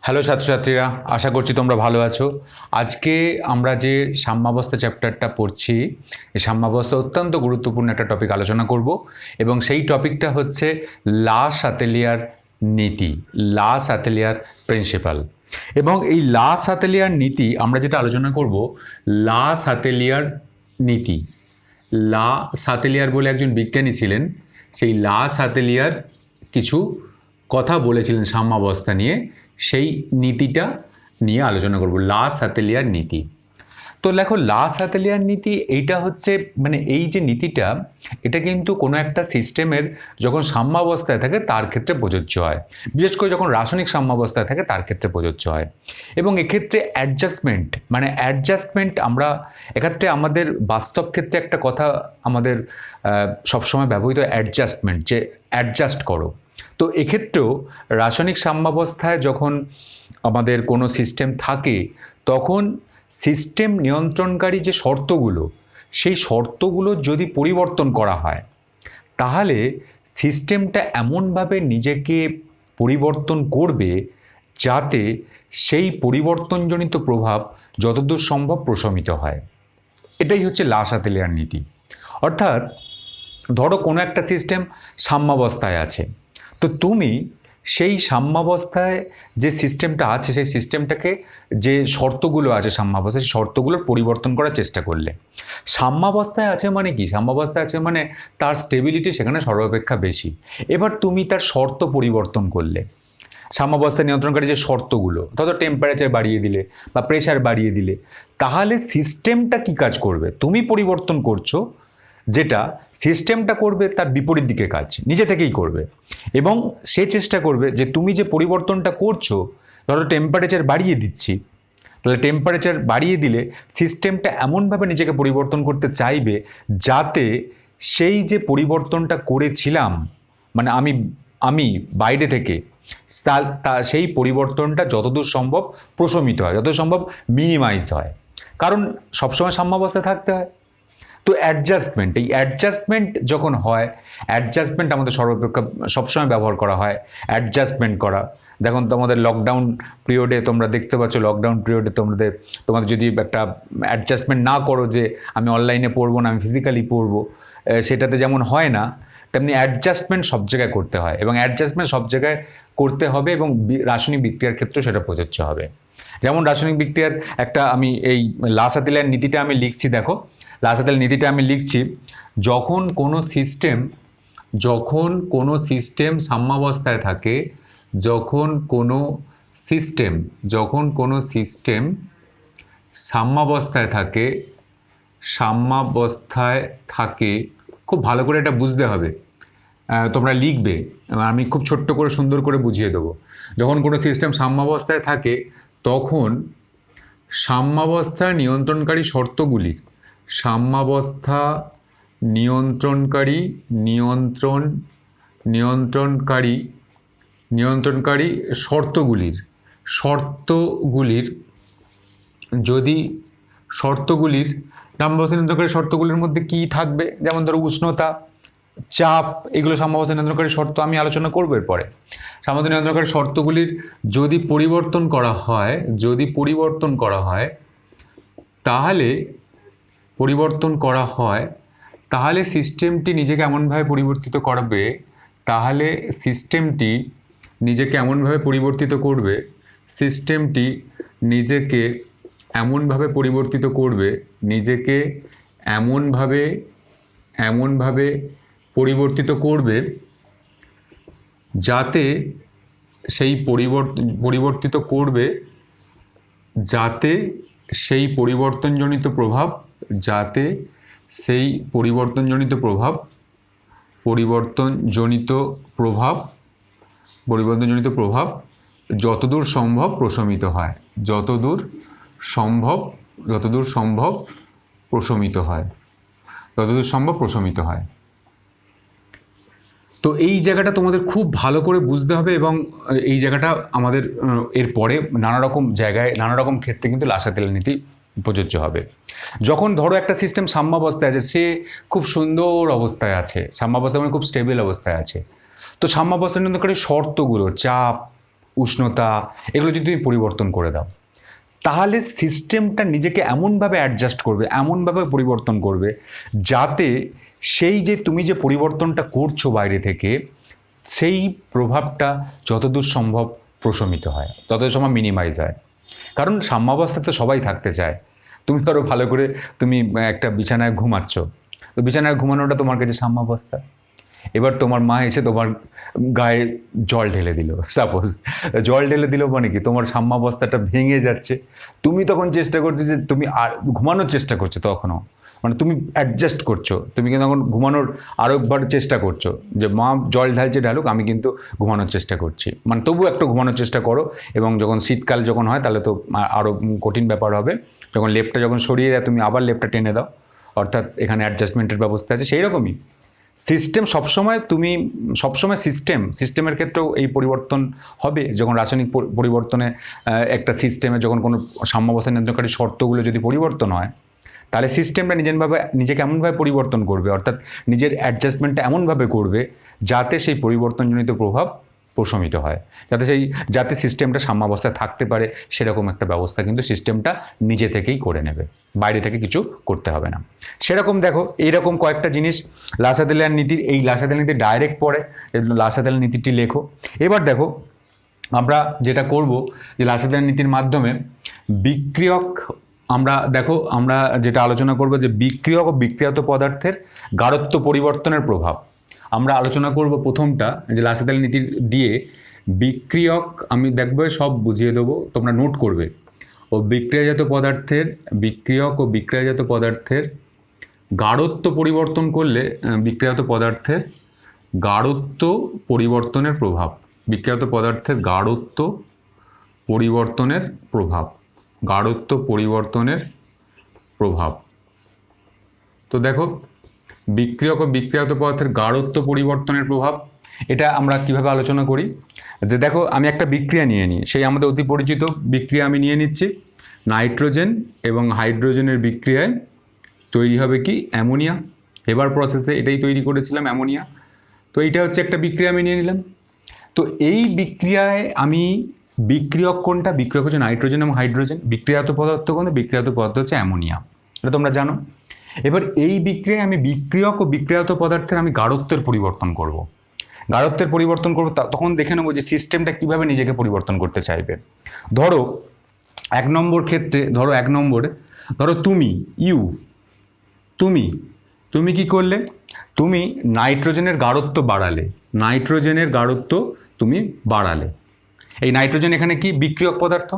Hello ছাত্রছাত্রীরা, আশা করছি তোমরা ভালো আছো। আজকে আমরা যে সাম্যাবস্থা চ্যাপ্টারটা পড়ছি, এই সাম্যাবস্থা অত্যন্ত গুরুত্বপূর্ণ একটা টপিক আলোচনা করব এবং সেই টপিকটা হচ্ছে লা সাতেলিয়ার নীতি, লা সাতেলিয়ার প্রিন্সিপাল। এবং এই লা সাতেলিয়ার নীতি আমরা যেটা আলোচনা করব, লা সাতেলিয়ার নীতি, লা সাতেলিয়ার বলে একজন বিজ্ঞানী ছিলেন। সেই লা সাতেলিয়ার কিছু কথা বলেছিলেন সাম্যাবস্থা নিয়ে, সেই নীতিটা নিয়ে আলোচনা করব, লা সাতেলিয়ার নীতি। তো দেখো, লা সাতেলিয়ার নীতি এইটা হচ্ছে এই যে নীতিটা, এটা কিন্তু কোনো একটা সিস্টেমের যখন সাম্যাবস্থায় থাকে তার ক্ষেত্রে প্রযোজ্য হয়, বিশেষ করে যখন রাসায়নিক সাম্যাবস্থায় থাকে তার ক্ষেত্রে প্রযোজ্য হয়। এবং এক্ষেত্রে অ্যাডজাস্টমেন্ট আমরা এক্ষেত্রে আমাদের বাস্তব ক্ষেত্রে একটা কথা আমাদের সবসময় ব্যবহৃত, অ্যাডজাস্টমেন্ট, যে অ্যাডজাস্ট করো। তো এক্ষেত্রেও রাসায়নিক সাম্যাবস্থায় যখন আমাদের কোনো সিস্টেম থাকে, তখন সিস্টেম নিয়ন্ত্রণকারী যে শর্তগুলো, সেই শর্তগুলো যদি পরিবর্তন করা হয়, তাহলে সিস্টেমটা এমনভাবে নিজেকে পরিবর্তন করবে যাতে সেই পরিবর্তনজনিত প্রভাব যতদূর সম্ভব প্রশমিত হয়। এটাই হচ্ছে লা সাতেলিয়ার নীতি। অর্থাৎ ধরো কোনো একটা সিস্টেম সাম্যাবস্থায় আছে, তো তুমি সেই সাম্যাবস্থায় যে সিস্টেমটা আছে, সেই সিস্টেমটাকে, যে শর্তগুলো আছে সাম্যাবস্থায়, সেই শর্তগুলোর পরিবর্তন করার চেষ্টা করলে। সাম্যাবস্থায় আছে মানে কি? সাম্যাবস্থায় আছে মানে তার স্টেবিলিটি সেখানে সর্বাপেক্ষা বেশি। এবার তুমি তার শর্ত পরিবর্তন করলে, সাম্যাবস্থা নিয়ন্ত্রণকারী যে শর্তগুলো, ধরো টেম্পারেচার বাড়িয়ে দিলে বা প্রেশার বাড়িয়ে দিলে, তাহলে সিস্টেমটা কি কাজ করবে? তুমি পরিবর্তন করছো, যেটা সিস্টেমটা করবে তার বিপরীত দিকে কাজ, নিজে থেকেই করবে। এবং সে চেষ্টা করবে যে তুমি যে পরিবর্তনটা করছো, ধরো টেম্পারেচার বাড়িয়ে দিচ্ছি, তাহলে টেম্পারেচার বাড়িয়ে দিলে সিস্টেমটা এমনভাবে নিজেকে পরিবর্তন করতে চাইবে যাতে সেই যে পরিবর্তনটা করেছিলাম, মানে আমি আমি বাইরে থেকে, সেই পরিবর্তনটা যতদূর সম্ভব প্রশমিত হয়, যতদূর সম্ভব মিনিমাইজ হয়। কারণ সবসময় সাম্যাবস্থায় থাকতে হয়। তো এই অ্যাডজাস্টমেন্ট যখন হয়, অ্যাডজাস্টমেন্ট আমাদের সর্বাপেক্ষা সবসময় ব্যবহার করা হয়, অ্যাডজাস্টমেন্ট করা। দেখুন, তোমাদের লকডাউন পিরিয়ডে তোমরা দেখতে পাচ্ছ, লকডাউন পিরিয়ডে তোমাদের যদি একটা অ্যাডজাস্টমেন্ট না করো যে আমি অনলাইনে পড়বো না, আমি ফিজিক্যালি পড়বো, সেটাতে যেমন হয় না, তেমনি অ্যাডজাস্টমেন্ট সব জায়গায় করতে হয়, এবং অ্যাডজাস্টমেন্ট সব জায়গায় করতে হবে, এবং রাসায়নিক বিক্রিয়ার ক্ষেত্রেও সেটা প্রযোজ্য হবে। যেমন রাসায়নিক বিক্রিয়ার একটা, আমি এই লা সাতেলিয়ার নীতিটা আমি লিখছি, দেখো লা সাতেলিয়ার নীতিটা আমি লিখছি। যখন কোনো সিস্টেম সাম্যাবস্থায় থাকে, যখন কোনো সিস্টেম সাম্যাবস্থায় থাকে, খুব ভালো করে এটা বুঝতে হবে, তোমরা লিখবে, আমি খুব ছোট্ট করে সুন্দর করে বুঝিয়ে দেবো। যখন কোনো সিস্টেম সাম্যাবস্থায় থাকে, তখন সাম্যাবস্থা নিয়ন্ত্রণকারী শর্তগুলির, সাম্যাবস্থা নিয়ন্ত্রণকারী শর্তগুলির সাম্যাবস্থা নিয়ন্ত্রণকারী শর্তগুলির মধ্যে কি থাকবে, যেমন ধরো উষ্ণতা, চাপ, এগুলো সাম্যাবস্থা নিয়ন্ত্রণকারী শর্ত, আমি আলোচনা করবো এরপরে। সাম্যাবস্থা নিয়ন্ত্রণকারী শর্তগুলির যদি পরিবর্তন করা হয়, তাহলে সিস্টেমটি নিজেকে এমনভাবে পরিবর্তিত করবে, সিস্টেমটি নিজেকে এমনভাবে পরিবর্তিত করবে যাতে সেই পরিবর্তনজনিত প্রভাব যতদূর সম্ভব প্রশমিত হয়, যতদূর সম্ভব প্রশমিত হয়। তো এই জায়গাটা তোমাদের খুব ভালো করে বুঝতে হবে, এবং এই জায়গাটা আমাদের এরপরে নানা রকম জায়গায়, নানা রকম ক্ষেত্রে কিন্তু লা সাতেলিয়ার নীতি প্রযোজ্য হবে। যখন ধরো একটা সিস্টেম সাম্যাবস্থায় আছে, সে খুব সুন্দর অবস্থায় আছে, সাম্যাবস্থা মানে খুব স্টেবল অবস্থায় আছে, তো সাম্যাবস্থা নিয়ন্ত্রণকারী শর্তগুলো, চাপ, উষ্ণতা, এগুলো যদি তুমি পরিবর্তন করে দাও, তাহলে সিস্টেমটা নিজেকে এমনভাবে অ্যাডজাস্ট করবে, এমনভাবে পরিবর্তন করবে, যাতে সেই যে তুমি যে পরিবর্তনটা করছো বাইরে থেকে, সেই প্রভাবটা যতদূর সম্ভব প্রশমিত হয়, ততদূর সম্ভব মিনিমাইজ হয়। কারণ সাম্যাবস্থায় তো সবাই থাকতে চায়। তুমি ধরো ভালো করে তুমি একটা বিছানায় ঘুমাচ্ছ, তো বিছানায় ঘুমানোটা তোমার কাছে সাম্যাবস্থা। এবার তোমার মা এসে তোমার গায়ে জল ঢেলে দিল, সাপোজ জল ঢেলে দিল, মানে কি তোমার সাম্যাবস্থাটা ভেঙে যাচ্ছে। তুমি তখন চেষ্টা করছো যে তুমি আর ঘুমানোর চেষ্টা করছো, তখনও মানে তুমি অ্যাডজাস্ট করছো, তুমি কিন্তু তখন ঘুমানোর আরও একবার চেষ্টা করছো যে মা জল ঢালছে ঢালুক, আমি কিন্তু ঘুমানোর চেষ্টা করছি, মানে তবু একটু ঘুমানোর চেষ্টা করো। এবং যখন শীতকাল যখন হয় তাহলে তো আরও কঠিন ব্যাপার হবে, যখন লেপটা যখন সরিয়ে দেয় তুমি আবার লেপটা টেনে দাও, অর্থাৎ এখানে অ্যাডজাস্টমেন্টের ব্যবস্থা আছে। সেই রকমই সিস্টেম সবসময়, তুমি সবসময় সিস্টেমের ক্ষেত্রেও এই পরিবর্তন হবে। যখন রাসায়নিক পরিবর্তনে একটা সিস্টেমে যখন কোনো সাম্যাবস্থা নিয়ন্ত্রণকারী শর্তগুলো যদি পরিবর্তন হয়, তাহলে সিস্টেমটা নিজেকে এমনভাবে পরিবর্তন করবে, অর্থাৎ নিজের অ্যাডজাস্টমেন্টটা এমনভাবে করবে যাতে সেই পরিবর্তনজনিত প্রভাব প্রশমিত হয়, যাতে সিস্টেমটা সাম্যাবস্থায় থাকতে পারে, সেরকম একটা ব্যবস্থা কিন্তু সিস্টেমটা নিজে থেকেই করে নেবে, বাইরে থেকে কিছু করতে হবে না। সেরকম দেখো, এইরকম কয়েকটা জিনিস লাসাদেলার নীতির, এই লাসাদেলার নীতি ডাইরেক্ট পড়ে, লাসাদেলার নীতিটি লেখো। এবার দেখো আমরা যেটা করব, যে লাসাদেলার নীতির মাধ্যমে বিক্রিয়ক, আমরা যেটা আলোচনা করব যে বিক্রিয়ক ও বিক্রিয়াত পদার্থের গাঢ়ত্ব পরিবর্তনের প্রভাব আমরা আলোচনা করব। প্রথমটা যে লাসাদেলার নীতির দিয়ে বিক্রিয়ক, আমি দেখবো সব বুঝিয়ে দেবো, তোমরা নোট করবে। ও বিক্রিয়াজাত পদার্থের গাঢ়ত্ব পরিবর্তন করলে বিক্রিয়াত পদার্থের গাঢ়ত্ব পরিবর্তনের প্রভাব, বিক্রিয়াত পদার্থের গাঢ়ত্ব পরিবর্তনের প্রভাব। তো দেখো, বিক্রিয়ক ও বিক্রিয়াত পদার্থের গাঢ়ত্ব পরিবর্তনের প্রভাব, এটা আমরা কিভাবে আলোচনা করি, যে দেখো আমি একটা বিক্রিয়া নিয়ে নিই, সেই আমাদের অতি পরিচিত বিক্রিয়া আমি নিয়ে নিচ্ছি। নাইট্রোজেন এবং হাইড্রোজেনের বিক্রিয়ায় তৈরি হবে কি, অ্যামোনিয়া। এবার প্রসেসে এটাই তৈরি করেছিলাম, অ্যামোনিয়া। তো এইটা হচ্ছে একটা বিক্রিয়া আমি নিয়ে নিলাম। তো এই বিক্রিয়ায় আমি বিক্রিয়ক কোনটা, বিক্রিয়ক হচ্ছে নাইট্রোজেন এবং হাইড্রোজেন, বিক্রিয়াত পদার্থ কোনটা, বিক্রিয়াত পদার্থ হচ্ছে অ্যামোনিয়া, এটা তোমরা জানো। এবার এই বিক্রিয়ায় আমি বিক্রিয়ক ও বিক্রিয়াত পদার্থের আমি গাঢ়ত্বের পরিবর্তন করব। তখন দেখে নেবো যে সিস্টেমটা কীভাবে নিজেকে পরিবর্তন করতে চাইবে। ধরো এক নম্বর ক্ষেত্রে, ধরো তুমি কি করলে, তুমি নাইট্রোজেনের গাঢ়ত্ব বাড়ালে। এই নাইট্রোজেন এখানে কি, বিক্রিয়ক পদার্থ।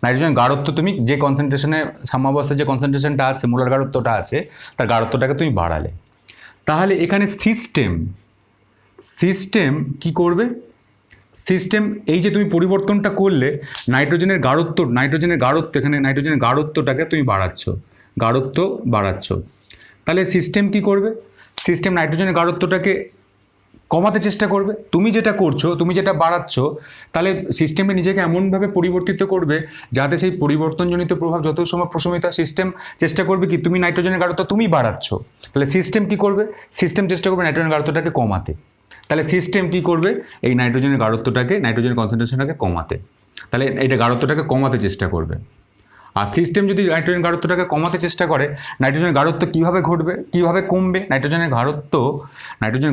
নাইট্রোজেন গাঢ়ত্ব তুমি যে কনসেন্ট্রেশনে, সাম্যাবস্থায় যে কনসেন্ট্রেশনটা আছে, মোলার গাঢ়ত্বটা আছে, তার গাঢ়ত্বটাকে তুমি বাড়ালে। তাহলে এখানে সিস্টেম কি করবে, সিস্টেম এই যে তুমি পরিবর্তনটা করলে, নাইট্রোজেনের গাঢ়ত্ব, এখানে নাইট্রোজেনের গাঢ়ত্বটাকে তুমি বাড়াচ্ছ। তাহলে সিস্টেম কি করবে, সিস্টেম নাইট্রোজেনের গাঢ়ত্বটাকে কমাতে চেষ্টা করবে। তুমি যেটা বাড়াচ্ছ, তাহলে সিস্টেমে নিজেকে এমনভাবে পরিবর্তিত করবে যাতে সেই পরিবর্তনজনিত প্রভাব যত সময় প্রশমিত হয়, সিস্টেম চেষ্টা করবে কি, তুমি নাইট্রোজেনের গাঢ়ত্ব তুমি বাড়াচ্ছ, তাহলে সিস্টেম কি করবে, সিস্টেম চেষ্টা করবে নাইট্রোজেনের গাঢ়ত্বটাকে কমাতে। তাহলে সিস্টেম কি করবে, এই নাইট্রোজেনের কনসেন্ট্রেশনটাকে কমাতে, তাহলে এটা গাঢ়ত্বটাকে কমাতে চেষ্টা করবে। আর সিস্টেম যদি নাইট্রোজেন গাঢ়ত্বটাকে কমাতে চেষ্টা করে, নাইট্রোজেনের গাঢ়ত্ব কীভাবে কমবে, নাইট্রোজেনের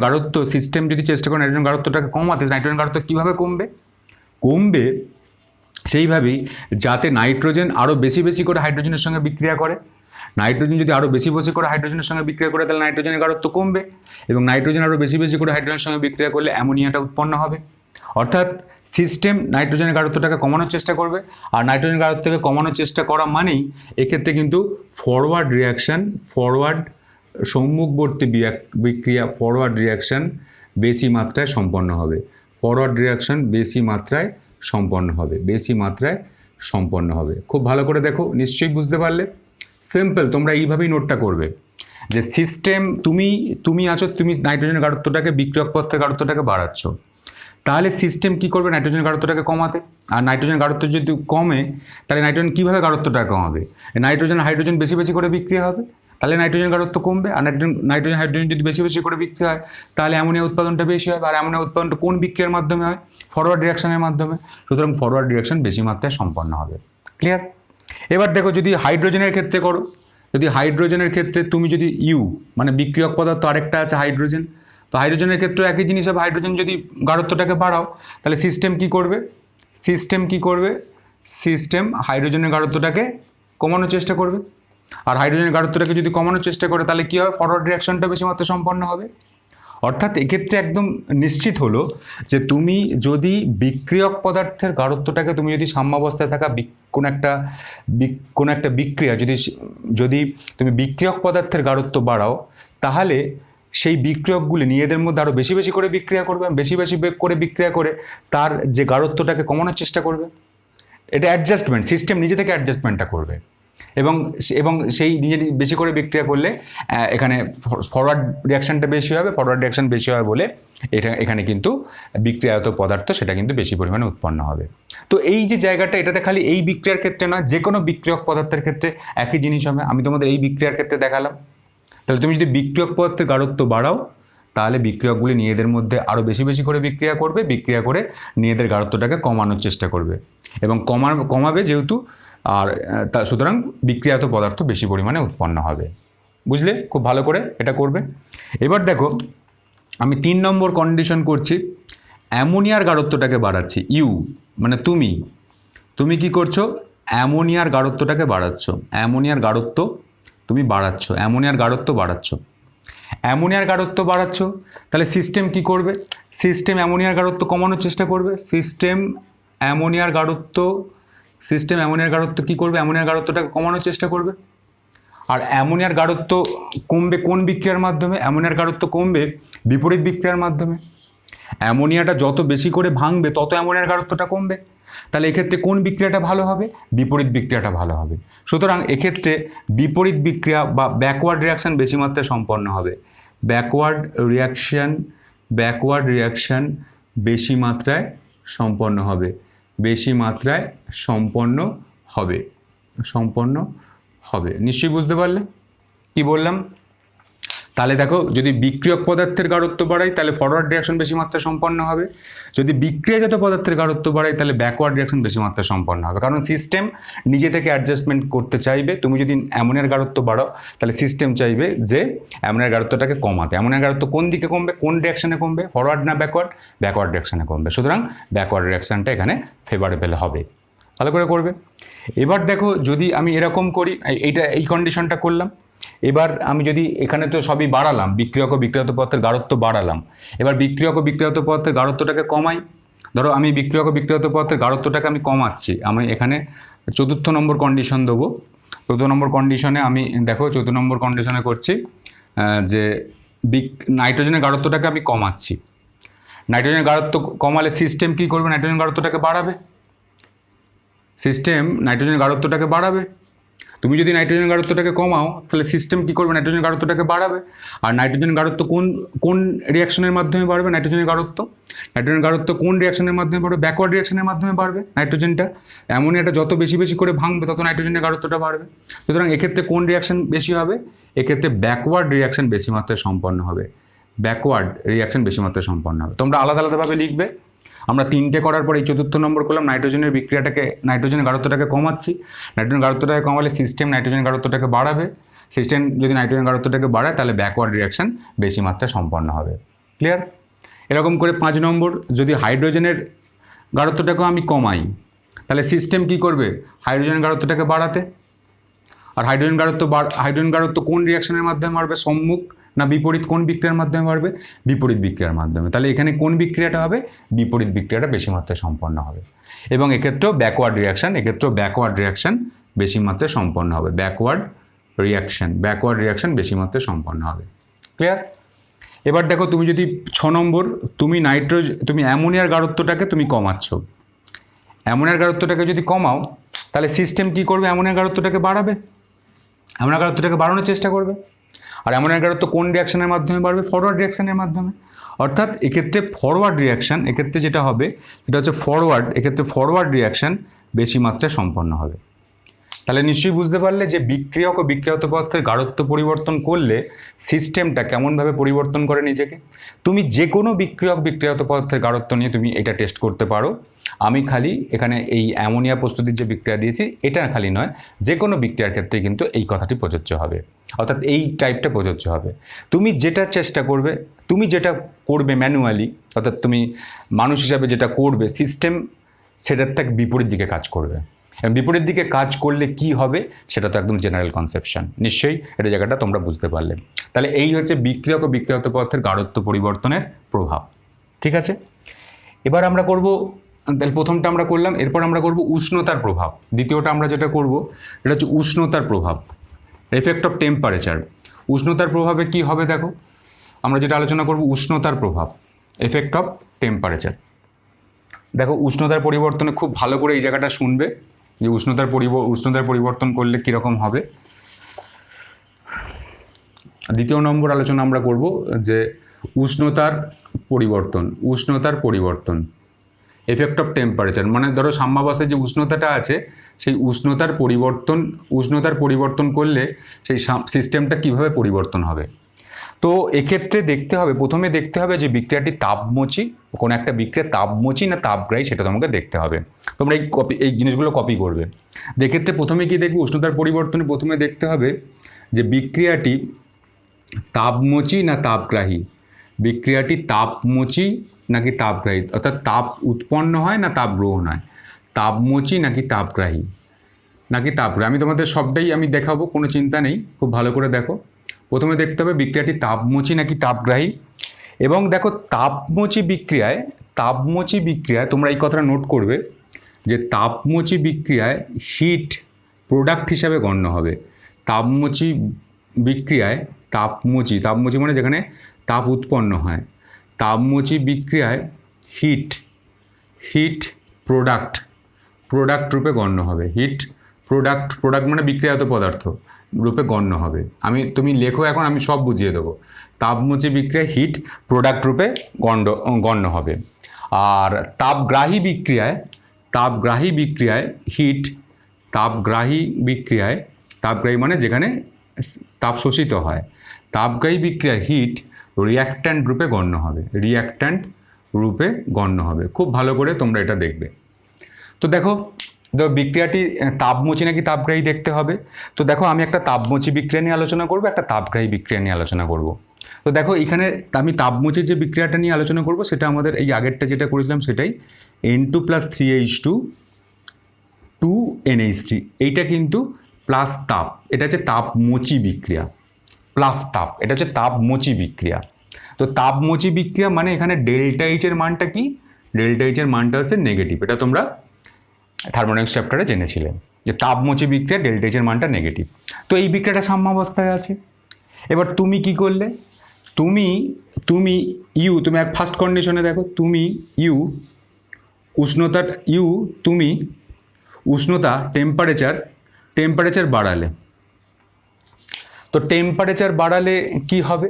গাঢ়ত্ব সিস্টেম যদি চেষ্টা করে নাইট্রোজেন গাঢ়ত্বটাকে কমাতে, নাইট্রোজেন গাঢ়ত্ব কীভাবে কমবে সেইভাবেই, যাতে নাইট্রোজেন আরও বেশি করে হাইড্রোজেনের সঙ্গে বিক্রিয়া করে। নাইট্রোজেন যদি আরও বেশি করে হাইড্রোজেনের সঙ্গে বিক্রিয়া করে, তাহলে নাইট্রোজেনের গাঢ়ত্ব কমবে, এবং নাইট্রোজেন আরও বেশি করে হাইড্রোজেনের সঙ্গে বিক্রিয়া করলে অ্যামোনিয়াটা উৎপন্ন হবে। অর্থাৎ সিস্টেম নাইট্রোজেনের গাঢ়ত্বটাকে কমানোর চেষ্টা করবে, আর নাইট্রোজেন গাঢ়ত্বকে কমানোর চেষ্টা করা মানেই এক্ষেত্রে কিন্তু সম্মুখবর্তী বিক্রিয়া বেশি মাত্রায় সম্পন্ন হবে। খুব ভালো করে দেখো, নিশ্চয়ই বুঝতে পারলে। সিম্পল, তোমরা এইভাবেই নোটটা করবে যে সিস্টেম, তুমি আছো, তুমি নাইট্রোজেনের গাঢ়ত্বটাকে, বিক্রিয়ক পদার্থের গাঢ়ত্বটাকে বাড়াচ্ছ, তাহলে সিস্টেম কি করবে, নাইট্রোজেন গাঢ়ত্বটাকে কমাতে। আর নাইট্রোজেন গাঢ়ত্ব যদি কমে, তাহলে নাইট্রোজেন কীভাবে গাঢ়ত্বটা কমাবে, নাইট্রোজেন হাইড্রোজেন বেশি করে বিক্রিয়া হবে, তাহলে নাইট্রোজেন গাঢ়ত্ব কমবে, আর নাইট্রোজেন হাইড্রোজেন যদি বেশি বেশি করে বিক্রিয়া হয় তাহলে অ্যামোনিয়া উৎপাদনটা বেশি হবে, আর অ্যামোনিয়া উৎপাদনটা কোন বিক্রিয়ার মাধ্যমে হয়? ফরওয়ার্ড রিয়াকশনের মাধ্যমে। সুতরাং ফরওয়ার্ড রিয়াকশন বেশি মাত্রায় সম্পন্ন হবে। ক্লিয়ার? এবার দেখো যদি হাইড্রোজেনের ক্ষেত্রে করো, যদি হাইড্রোজেনের ক্ষেত্রে তুমি যদি মানে বিক্রিয়ক পদার্থ আরেকটা আছে হাইড্রোজেন, তো হাইড্রোজেনের ক্ষেত্রে একই জিনিস হবে। হাইড্রোজেন যদি গাঢ়ত্বটাকে বাড়াও তাহলে সিস্টেম কি করবে? সিস্টেম হাইড্রোজেনের গাঢ়ত্বটাকে কমানোর চেষ্টা করবে, আর হাইড্রোজেনের গাঢ়ত্বটাকে যদি কমানোর চেষ্টা করে তাহলে কী হবে? ফরওয়ার্ড রিয়াকশনটা বেশি মাত্রা সম্পন্ন হবে। অর্থাৎ এক্ষেত্রে একদম নিশ্চিত হলো যে তুমি যদি বিক্রিয়ক পদার্থের গাঢ়ত্বটাকে তুমি যদি সাম্যাবস্থায় থাকা কোনো একটা বিক্রিয়া যদি তুমি বিক্রিয়ক পদার্থের গাঢ়ত্ব বাড়াও তাহলে সেই বিক্রিয়কগুলি নিজেদের মধ্যে আরও বেশি বেশি করে বিক্রিয়া করবে, বেশি বেশি করে বিক্রিয়া করে তার যে গাঢ়ত্বটাকে কমানোর চেষ্টা করবে। এটা অ্যাডজাস্টমেন্ট, সিস্টেম নিজে থেকে অ্যাডজাস্টমেন্টটা করবে, এবং সেই নিজে বেশি করে বিক্রিয়া করলে এখানে ফরওয়ার্ড রিয়াকশানটা বেশি হবে। ফরওয়ার্ড রিয়াকশান বেশি হয় বলে এখানে কিন্তু বিক্রিয়ায়ত পদার্থ সেটা কিন্তু বেশি পরিমাণে উৎপন্ন হবে। তো এই যে জায়গাটা, এটাতে খালি এই বিক্রিয়ার ক্ষেত্রে নয়, যে কোনো বিক্রিয়ক পদার্থের ক্ষেত্রে একই জিনিস হবে। আমি তোমাদের এই বিক্রিয়ার ক্ষেত্রে দেখালাম। তাহলে তুমি যদি বিক্রিয়ক পদার্থের গাঢ়ত্ব বাড়াও তাহলে বিক্রিয়কগুলি নিজেদের মধ্যে আরও বেশি বেশি করে বিক্রিয়া করবে, বিক্রিয়া করে নিজেদের গাঢ়ত্বটাকে কমানোর চেষ্টা করবে, এবং কমাবে যেহেতু, আর সুতরাং বিক্রিয়াত পদার্থ বেশি পরিমাণে উৎপন্ন হবে। বুঝলে? খুব ভালো করে এটা করবে। এবার দেখো আমি 3 নম্বর কন্ডিশন করছি, অ্যামোনিয়ার গাঢ়ত্বটাকে বাড়াচ্ছি। মানে তুমি কি করছো? অ্যামোনিয়ার গাঢ়ত্বটাকে বাড়াচ্ছ। অ্যামোনিয়ার গাঢ়ত্ব তুমি বাড়াচ্ছ, অ্যামোনিয়ার গাঢ়ত্ব বাড়াচ্ছ। তাহলে সিস্টেম কি করবে? সিস্টেম অ্যামোনিয়ার গাঢ়ত্ব কমানোর চেষ্টা করবে। সিস্টেম অ্যামোনিয়ার গাঢ়ত্ব কী করবে? অ্যামোনিয়ার গাঢ়ত্বটাকে কমানোর চেষ্টা করবে। আর অ্যামোনিয়ার গাঢ়ত্ব কমবে কোন বিক্রিয়ার মাধ্যমে? অ্যামোনিয়ার গাঢ়ত্ব কমবে বিপরীত বিক্রিয়ার মাধ্যমে। অ্যামোনিয়াটা যত বেশি করে ভাঙবে তত অ্যামোনিয়ার গাঢ়ত্বটা কমবে। তাহলে এক্ষেত্রে কোন বিক্রিয়াটা ভালো হবে? বিপরীত বিক্রিয়াটা ভালো হবে। সুতরাং এক্ষেত্রে বিপরীত বিক্রিয়া বা ব্যাকওয়ার্ড রিয়াকশান বেশি মাত্রায় সম্পন্ন হবে। ব্যাকওয়ার্ড রিয়াকশান বেশি মাত্রায় সম্পন্ন হবে। নিশ্চয়ই বুঝতে পারলে কি বললাম? তাহলে দেখো যদি বিক্রিয়ক পদার্থের গাঢ়ত্ব বাড়াই তাহলে ফরওয়ার্ড রিয়াকশন বেশি মাত্রায় সম্পন্ন হবে, যদি বিক্রিয়াজাত পদার্থের গাঢ়ত্ব বাড়াই তাহলে ব্যাকওয়ার্ড রিয়াকশন বেশি মাত্রায় সম্পন্ন হবে। কারণ সিস্টেম নিজে থেকে অ্যাডজাস্টমেন্ট করতে চাইবে। তুমি যদি অ্যামোনিয়ার গাঢ়ত্ব বাড়াও তাহলে সিস্টেম চাইবে যে অ্যামোনিয়ার গাঢ়ত্বটাকে কমাতে। অ্যামোনিয়ার গাঢ়ত্ব কোন দিকে কমবে? কোন রিয়াকশনে কমবে? ফরওয়ার্ড না ব্যাকওয়ার্ড? ব্যাকওয়ার্ড রিয়াকশনে কমবে। সুতরাং ব্যাকওয়ার্ড রিয়াকশনটা এখানে ফেভারেবল হবে। ভালো করে করবে। এবার দেখো যদি আমি এরকম করি, এই কন্ডিশনটা করলাম। এবার আমি যদি এখানে তো সবই বাড়ালাম, বিক্রিয়ক ও বিক্রিয়ত পদার্থের গাঢ়ত্ব বাড়ালাম। এবার বিক্রিয়ক ও বিক্রিয়ত পদার্থের গাঢ়ত্বটাকে কমাই। ধরো আমি বিক্রিয়ক ও বিক্রিয়ত পদার্থের গাঢ়ত্বটাকে আমি কমাচ্ছি। আমি এখানে 4র্থ নম্বর কন্ডিশন দেবো। 4র্থ নম্বর কন্ডিশনে আমি দেখো 4র্থ নম্বর কন্ডিশনে করছি যে নাইট্রোজেনের গাঢ়ত্বটাকে আমি কমাচ্ছি। নাইট্রোজেনের গাঢ়ত্ব কমালে সিস্টেম কী করবে? নাইট্রোজেন গাঢ়ত্বটাকে বাড়াবে। তুমি যদি নাইট্রোজেন গাঢ়ত্বটাকে কমাও তাহলে সিস্টেম কী করবে? নাইট্রোজেন গাঢ়ত্বটাকে বাড়াবে। আর নাইট্রোজেন গাঢ়ত্ব কোন রিয়াকশনের মাধ্যমে বাড়বে? নাইট্রোজেন গাঢ়ত্ব কোন রিয়াকশনের মাধ্যমে বাড়বে? ব্যাকওয়ার্ড রিয়াকশনের মাধ্যমে বাড়বে। নাইট্রোজেনটা অ্যামোনিয়াটা যত বেশি বেশি করে ভাঙবে তত নাইট্রোজেনের গাঢ়ত্বটা বাড়বে। সুতরাং এক্ষেত্রে কোন রিয়াকশন বেশি হবে? এক্ষেত্রে ব্যাকওয়ার্ড রিয়াকশন বেশি মাত্রায় সম্পন্ন হবে। তোমরা আলাদা আলাদাভাবে লিখবে। আমরা 3টে করার পর এই 4র্থ নম্বর করলাম, নাইট্রোজেনের গাঢ়ত্বটাকে কমাচ্ছি। নাইট্রোজেন গাঢ়ত্বটাকে কমালে সিস্টেম নাইট্রোজেন গাঢ়ত্বটাকে বাড়াবে। সিস্টেম যদি নাইট্রোজেন গাঢ়ত্বটাকে বাড়ায় তাহলে ব্যাকওয়ার্ড রিয়াকশন বেশি মাত্রায় সম্পন্ন হবে। ক্লিয়ার? এরকম করে 5 নম্বর, যদি হাইড্রোজেনের গাঢ়ত্বটাকেও আমি কমাই তাহলে সিস্টেম কি করবে? হাইড্রোজেনের গাঢ়ত্বটাকে বাড়াতে। আর হাইড্রোজেন গাঢ়ত্ব কোন রিয়াকশনের মাধ্যমে বাড়বে? সম্মুখ না বিপরীত? কোন বিক্রিয়ার মাধ্যমে বাড়বে? বিপরীত বিক্রিয়ার মাধ্যমে। তাহলে এখানে কোন বিক্রিয়াটা হবে? বিপরীত বিক্রিয়াটা বেশি মাত্রায় সম্পন্ন হবে। এবং এক্ষেত্রেও ব্যাকওয়ার্ড রিয়াকশন বেশি মাত্রায় সম্পন্ন হবে। ব্যাকওয়ার্ড রিয়াকশন বেশি মাত্রায় সম্পন্ন হবে। ক্লিয়ার? এবার দেখো তুমি যদি 6 নম্বর, তুমি অ্যামোনিয়ার গাঢ়ত্বটাকে তুমি কমাচ্ছ। অ্যামোনিয়ার গাঢ়ত্বটাকে যদি কমাও তাহলে সিস্টেম কি করবে? অ্যামোনিয়ার গাঢ়ত্বটাকে বাড়াবে। অ্যামোনিয়ার গাঢ়ত্বটাকে বাড়ানোর চেষ্টা করবে। আর অ্যামোনিয়ার গাঢ়ত্ব কোন রিয়াকশনের মাধ্যমে বাড়বে? ফরওয়ার্ড রিয়াকশনের মাধ্যমে। অর্থাৎ এক্ষেত্রে ফরওয়ার্ড রিয়াকশন, এক্ষেত্রে যেটা হবে সেটা হচ্ছে ফরওয়ার্ড রিয়াকশন বেশি মাত্রায় সম্পন্ন হবে। তাহলে নিশ্চয়ই বুঝতে পারলে যে বিক্রিয়ক ও বিক্রিয়ত পদার্থের গাঢ়ত্ব পরিবর্তন করলে সিস্টেমটা কেমনভাবে পরিবর্তন করে নিজেকে। তুমি যে কোনো বিক্রিয়ক বিক্রিয়ত পদার্থের গাঢ়ত্ব নিয়ে তুমি এটা টেস্ট করতে পারো। আমি খালি এখানে এই অ্যামোনিয়া প্রস্তুতির যে বিক্রিয়া দিয়েছি এটা খালি নয়, যে কোনো বিক্রিয়ার ক্ষেত্রে কিন্তু এই কথাটি প্রযোজ্য হবে, অর্থাৎ এই টাইপটা প্রযোজ্য হবে। তুমি যেটা চেষ্টা করবে, তুমি যেটা করবে ম্যানুয়ালি, অর্থাৎ তুমি মানুষ হিসাবে যেটা করবে, সিস্টেম সেটার থেকে বিপরীত দিকে কাজ করবে। এবং বিপরীত দিকে কাজ করলে কি হবে সেটা তো একদম জেনারেল কনসেপশন। নিশ্চয়ই এটা জায়গাটা তোমরা বুঝতে পারলে। তাহলে এই হচ্ছে বিক্রিয়ক ও বিক্রিয়ত পদার্থের গাঢ়ত্ব পরিবর্তনের প্রভাব। ঠিক আছে, এবার আমরা করব, তাহলে প্রথমটা আমরা করলাম, এরপর আমরা করব উষ্ণতার প্রভাব। দ্বিতীয়টা আমরা যেটা করব এটা হচ্ছে উষ্ণতার প্রভাব, এফেক্ট অফ টেম্পারেচার। উষ্ণতার প্রভাবে কি হবে দেখো, আমরা যেটা আলোচনা করব উষ্ণতার প্রভাব, এফেক্ট অফ টেম্পারেচার। দেখো উষ্ণতার পরিবর্তনে খুব ভালো করে এই জায়গাটা শুনবে যে উষ্ণতার পরিবর্তন করলে কীরকম হবে। দ্বিতীয় নম্বর আলোচনা আমরা করব যে উষ্ণতার পরিবর্তন, এফেক্ট অফ টেম্পারেচার। মানে ধরো সাম্যাবস্থায় যে উষ্ণতাটা আছে সেই উষ্ণতার পরিবর্তন করলে সেই সিস্টেমটা কিভাবে পরিবর্তন হবে। তো এক্ষেত্রে প্রথমে দেখতে হবে যে বিক্রিয়াটি তাপমোচী, কোনো একটা বিক্রিয়া তাপমোচী না তাপগ্রাহী সেটা তোমাকে দেখতে হবে। তোমরা এই জিনিসগুলো কপি করবে। এক্ষেত্রে প্রথমে কি দেখবে, উষ্ণতার পরিবর্তনে প্রথমে দেখতে হবে যে বিক্রিয়াটি তাপমোচী না তাপগ্রাহী, বিক্রিয়াটি তাপমোচী নাকি তাপগ্রাহী, অর্থাৎ তাপ উৎপন্ন হয় না তাপ গ্রহণ হয়, তাপমোচী নাকি তাপগ্রাহী আমি তোমাদের সবটাই আমি দেখাবো, কোনো চিন্তা নেই, খুব ভালো করে দেখো। প্রথমে দেখতে হবে বিক্রিয়াটি তাপমোচী নাকি তাপগ্রাহী। এবং দেখো তাপমোচী বিক্রিয়ায় তোমরা এই কথাটা নোট করবে যে তাপমোচী বিক্রিয়ায় হিট প্রোডাক্ট হিসাবে গণ্য হবে। তাপমোচী বিক্রিয়ায় তাপমোচী মানে যেখানে তাপ উৎপন্ন হয়, তাপমোচী বিক্রিয়ায় হিট প্রোডাক্ট রূপে গণ্য হবে। হিট প্রোডাক্ট মানে বিক্রিয়াত পদার্থ রূপে গণ্য হবে। তুমি লেখো, এখন আমি সব বুঝিয়ে দেবো। তাপমোচী বিক্রিয়ায় হিট প্রোডাক্ট রূপে গণ্য হবে। আর তাপগ্রাহী বিক্রিয়ায় হিট, তাপগ্রাহী মানে যেখানে তাপ শোষিত হয়, তাপগ্রাহী বিক্রিয়ায় হিট রিঅ্যাক্ট্যান্ট রূপে গণ্য হবে। খুব ভালো করে তোমরা এটা দেখবে। তো দেখো বিক্রিয়াটি তাপমোচী নাকি তাপগ্রাহী দেখতে হবে। তো দেখো আমি একটা তাপমোচী বিক্রিয়া নিয়ে আলোচনা করব, একটা তাপগ্রাহী বিক্রিয়া নিয়ে আলোচনা করব। তো দেখো এখানে আমি তাপমোচী যে বিক্রিয়াটা নিয়ে আলোচনা করব সেটা আমাদের এই আগেরটা যেটা করেছিলাম সেটাই, N2 + 3H2 2NH3, এইটা কিন্তু প্লাস তাপ, এটা হচ্ছে তাপমোচী বিক্রিয়া, প্লাস তাপ, এটা হচ্ছে তাপমোচী বিক্রিয়া। তো তাপমোচী বিক্রিয়া মানে এখানে ডেল্টা এইচ এর মানটা কি, ডেল্টা এইচ এর মানটা হচ্ছে নেগেটিভ। এটা তোমরা থার্মোডাইনামিক্স চ্যাপ্টারে জেনেছিলেন যে তাপমোচী বিক্রিয়া ডেল্টা এইচ এর মানটা নেগেটিভ। তো এই বিক্রিয়াটা সাম্যাবস্থায় আছে। এবার তুমি কি করলে, তুমি এক ফার্স্ট কন্ডিশনে দেখো, তুমি উষ্ণতা টেম্পারেচার বাড়ালে। তো টেম্পারেচার বাড়ালে কি হবে,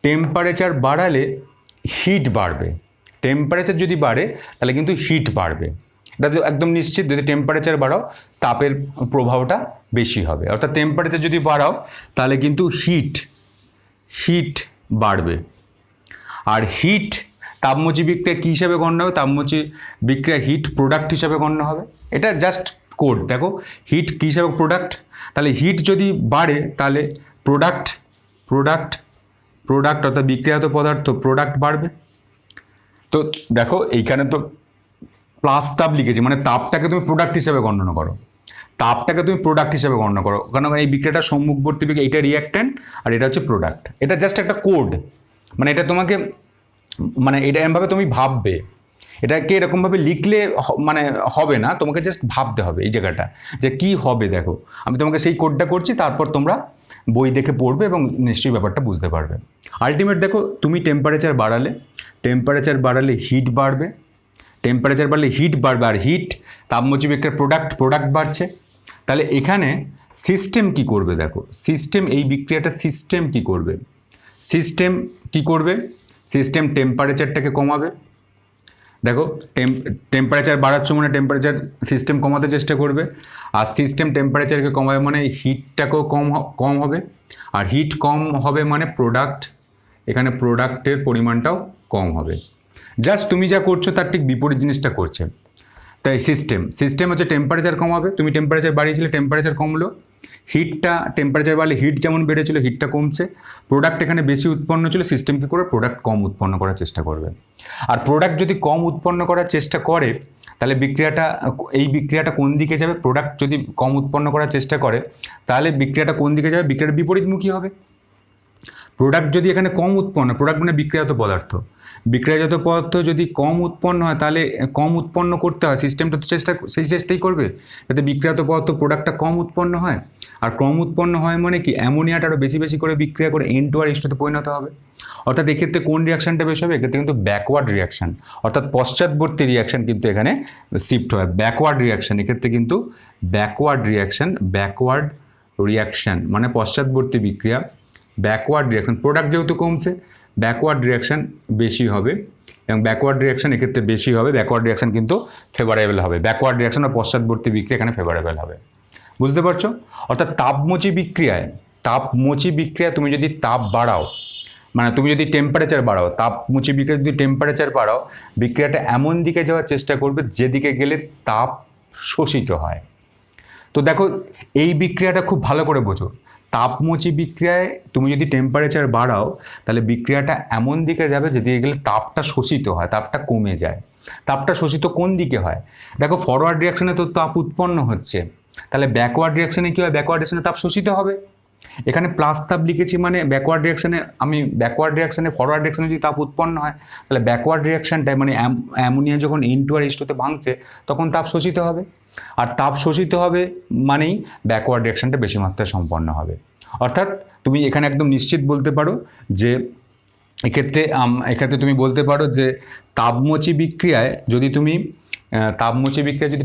টেম্পারেচার বাড়ালে হিট বাড়বে। টেম্পারেচার যদি বাড়ে তাহলে কিন্তু হিট বাড়বে, এটা তো একদম নিশ্চিত। যদি টেম্পারেচার বাড়াও তাপের প্রভাবটা বেশি হবে, অর্থাৎ টেম্পারেচার যদি বাড়াও তাহলে কিন্তু হিট বাড়বে। আর হিট তাপমোচী বিক্রিয়া কী হিসাবে গণ্য হবে, তাপমোচী বিক্রিয়া হিট প্রোডাক্ট হিসাবে গণ্য হবে। এটা জাস্ট কোড, দেখো হিট কী হিসাবে প্রোডাক্ট, তাহলে হিট যদি বাড়ে তাহলে প্রোডাক্ট অর্থাৎ বিক্রিয়াত পদার্থ প্রোডাক্ট বাড়বে। তো দেখো এইখানে তো প্লাস তাপ লিখেছি, মানে তাপটাকে তুমি প্রোডাক্ট হিসাবে গণনা করো, কারণ এই বিক্রিয়াটা সম্মুখবর্তী বিক্রিয়া, এটা রিঅ্যাক্ট্যান্ট আর এটা হচ্ছে প্রোডাক্ট। এটা জাস্ট একটা কোড, মানে এটা তোমাকে, মানে এটা এমনভাবে তুমি ভাববে, এটাকে এরকমভাবে লিখলে মানে হবে না, তোমাকে জাস্ট ভাবতে হবে এই জায়গাটা যে কি হবে। দেখো আমি তোমাকে সেই কোডটা করছি, তারপর তোমরা বই দেখে পড়বে এবং নিশ্চয়ই ব্যাপারটা বুঝতে পারবে। আলটিমেট দেখো, তুমি টেম্পারেচার বাড়ালে হিট বাড়বে, আর হিট তাপমোচী বিক্রিয়ার প্রোডাক্ট বাড়ছে। তাহলে এখানে সিস্টেম কি করবে, দেখো এই বিক্রিয়াটা সিস্টেম কি করবে, সিস্টেম টেম্পারেচারটাকে কমাবে। দেখো, টেম্পারেচার বাড়াচ্ছ মানে টেম্পারেচার সিস্টেম কমাতে চেষ্টা করবে, আর সিস্টেম টেম্পারেচারকে কমাবে মানে হিটটাকেও কম হবে, আর হিট কম হবে মানে এখানে প্রোডাক্টের পরিমাণটাও কম হবে। জাস্ট তুমি যা করছো তার ঠিক বিপরীত জিনিসটা করছে। তাই সিস্টেম হচ্ছে টেম্পারেচার কমাবে, তুমি টেম্পারেচার বাড়িয়েছিলে, টেম্পারেচার কমলো, টেম্পারেচার বাড়লে হিট যেমন বেড়েছিল হিটটা কমছে, প্রোডাক্ট এখানে বেশি উৎপন্ন ছিল, সিস্টেম কী করে প্রোডাক্ট কম উৎপন্ন করার চেষ্টা করবে। আর প্রোডাক্ট যদি কম উৎপন্ন করার চেষ্টা করে তাহলে এই বিক্রিয়াটা কোন দিকে যাবে? প্রোডাক্ট যদি কম উৎপন্ন করার চেষ্টা করে তাহলে বিক্রিয়াটা কোন দিকে যাবে? বিক্রিয়াটা বিপরীতমুখী হবে। প্রোডাক্ট যদি এখানে কম উৎপন্ন, প্রোডাক্ট মানে বিক্রিয়াজাত পদার্থ যদি কম উৎপন্ন হয় তাহলে কম উৎপন্ন করতে হয়, সিস্টেমটা তো সেই চেষ্টাই করবে যাতে বিক্রিয়াজাত পদার্থ প্রোডাক্টটা কম উৎপন্ন হয়। আর কম উৎপন্ন হয় মানে কি অ্যামোনিয়াটা আরও বেশি বেশি করে বিক্রিয়া করে N2 পরিণত হবে। অর্থাৎ এক্ষেত্রে কোন রিয়াকশানটা বেশি হবে? এক্ষেত্রে কিন্তু ব্যাকওয়ার্ড রিয়াকশান, অর্থাৎ পশ্চাৎবর্তী রিয়াকশান কিন্তু এখানে শিফট হয়। ব্যাকওয়ার্ড রিয়াকশান এক্ষেত্রে কিন্তু ব্যাকওয়ার্ড রিয়াকশান মানে পশ্চাৎবর্তী বিক্রিয়া, ব্যাকওয়ার্ড রিয়াকশান। প্রোডাক্ট যেহেতু কমছে ব্যাকওয়ার্ড রিয়াকশান বেশি হবে, এবং ব্যাকওয়ার্ড রিয়াকশান এক্ষেত্রে বেশি হবে, ব্যাকওয়ার্ড রিয়াকশান কিন্তু ফেভারেবল হবে। ব্যাকওয়ার্ড রিয়াকশান বা পশ্চাৎবর্তী বিক্রিয়া এখানে ফেভারেবল হবে। বুঝতে পারছো? অর্থাৎ তাপমোচী বিক্রিয়ায় তুমি যদি তাপ বাড়াও, মানে তুমি যদি টেম্পারেচার বাড়াও, তাপমোচী বিক্রিয়া যদি টেম্পারেচার বাড়াও, বিক্রিয়াটা এমন দিকে যাওয়ার চেষ্টা করবে যেদিকে গেলে তাপ শোষিত হয়। তো দেখো, এই বিক্রিয়াটা খুব ভালো করে বোঝো। তাপমোচী বিক্রিয়ায় তুমি যদি টেম্পারেচার বাড়াও তাহলে বিক্রিয়াটা এমন দিকে যাবে যেদিকে গেলে তাপটা শোষিত হয়, তাপটা কমে যায়। তাপটা শোষিত কোন দিকে হয়? দেখো, ফরওয়ার্ড রিয়াকশানে তো তাপ উৎপন্ন হচ্ছে, তাহলে ব্যাকওয়ার্ড রিয়াকশানে কী হয়? ব্যাকওয়ার্ড রিয়াকশানে তাপ শোষিত হবে। এখানে প্লাস তাপ লিখেছি মানে ব্যাকওয়ার্ড রিয়াকশানে ফরওয়ার্ড রিয়াকশানে যদি তাপ উৎপন্ন হয় তাহলে ব্যাকওয়ার্ড রিয়াকশানটায় মানে অ্যামোনিয়া যখন N2 ভাঙছে তখন তাপ শোষিত হবে, আর তাপ শোষিত হবে মানেই ব্যাকওয়ার্ড রিয়াকশানটা বেশি মাত্রায় সম্পন্ন হবে। অর্থাৎ তুমি এখানে একদম নিশ্চিত বলতে পারো যে এক্ষেত্রে তুমি বলতে পারো যে তাপমোচী বিক্রিয়ায় যদি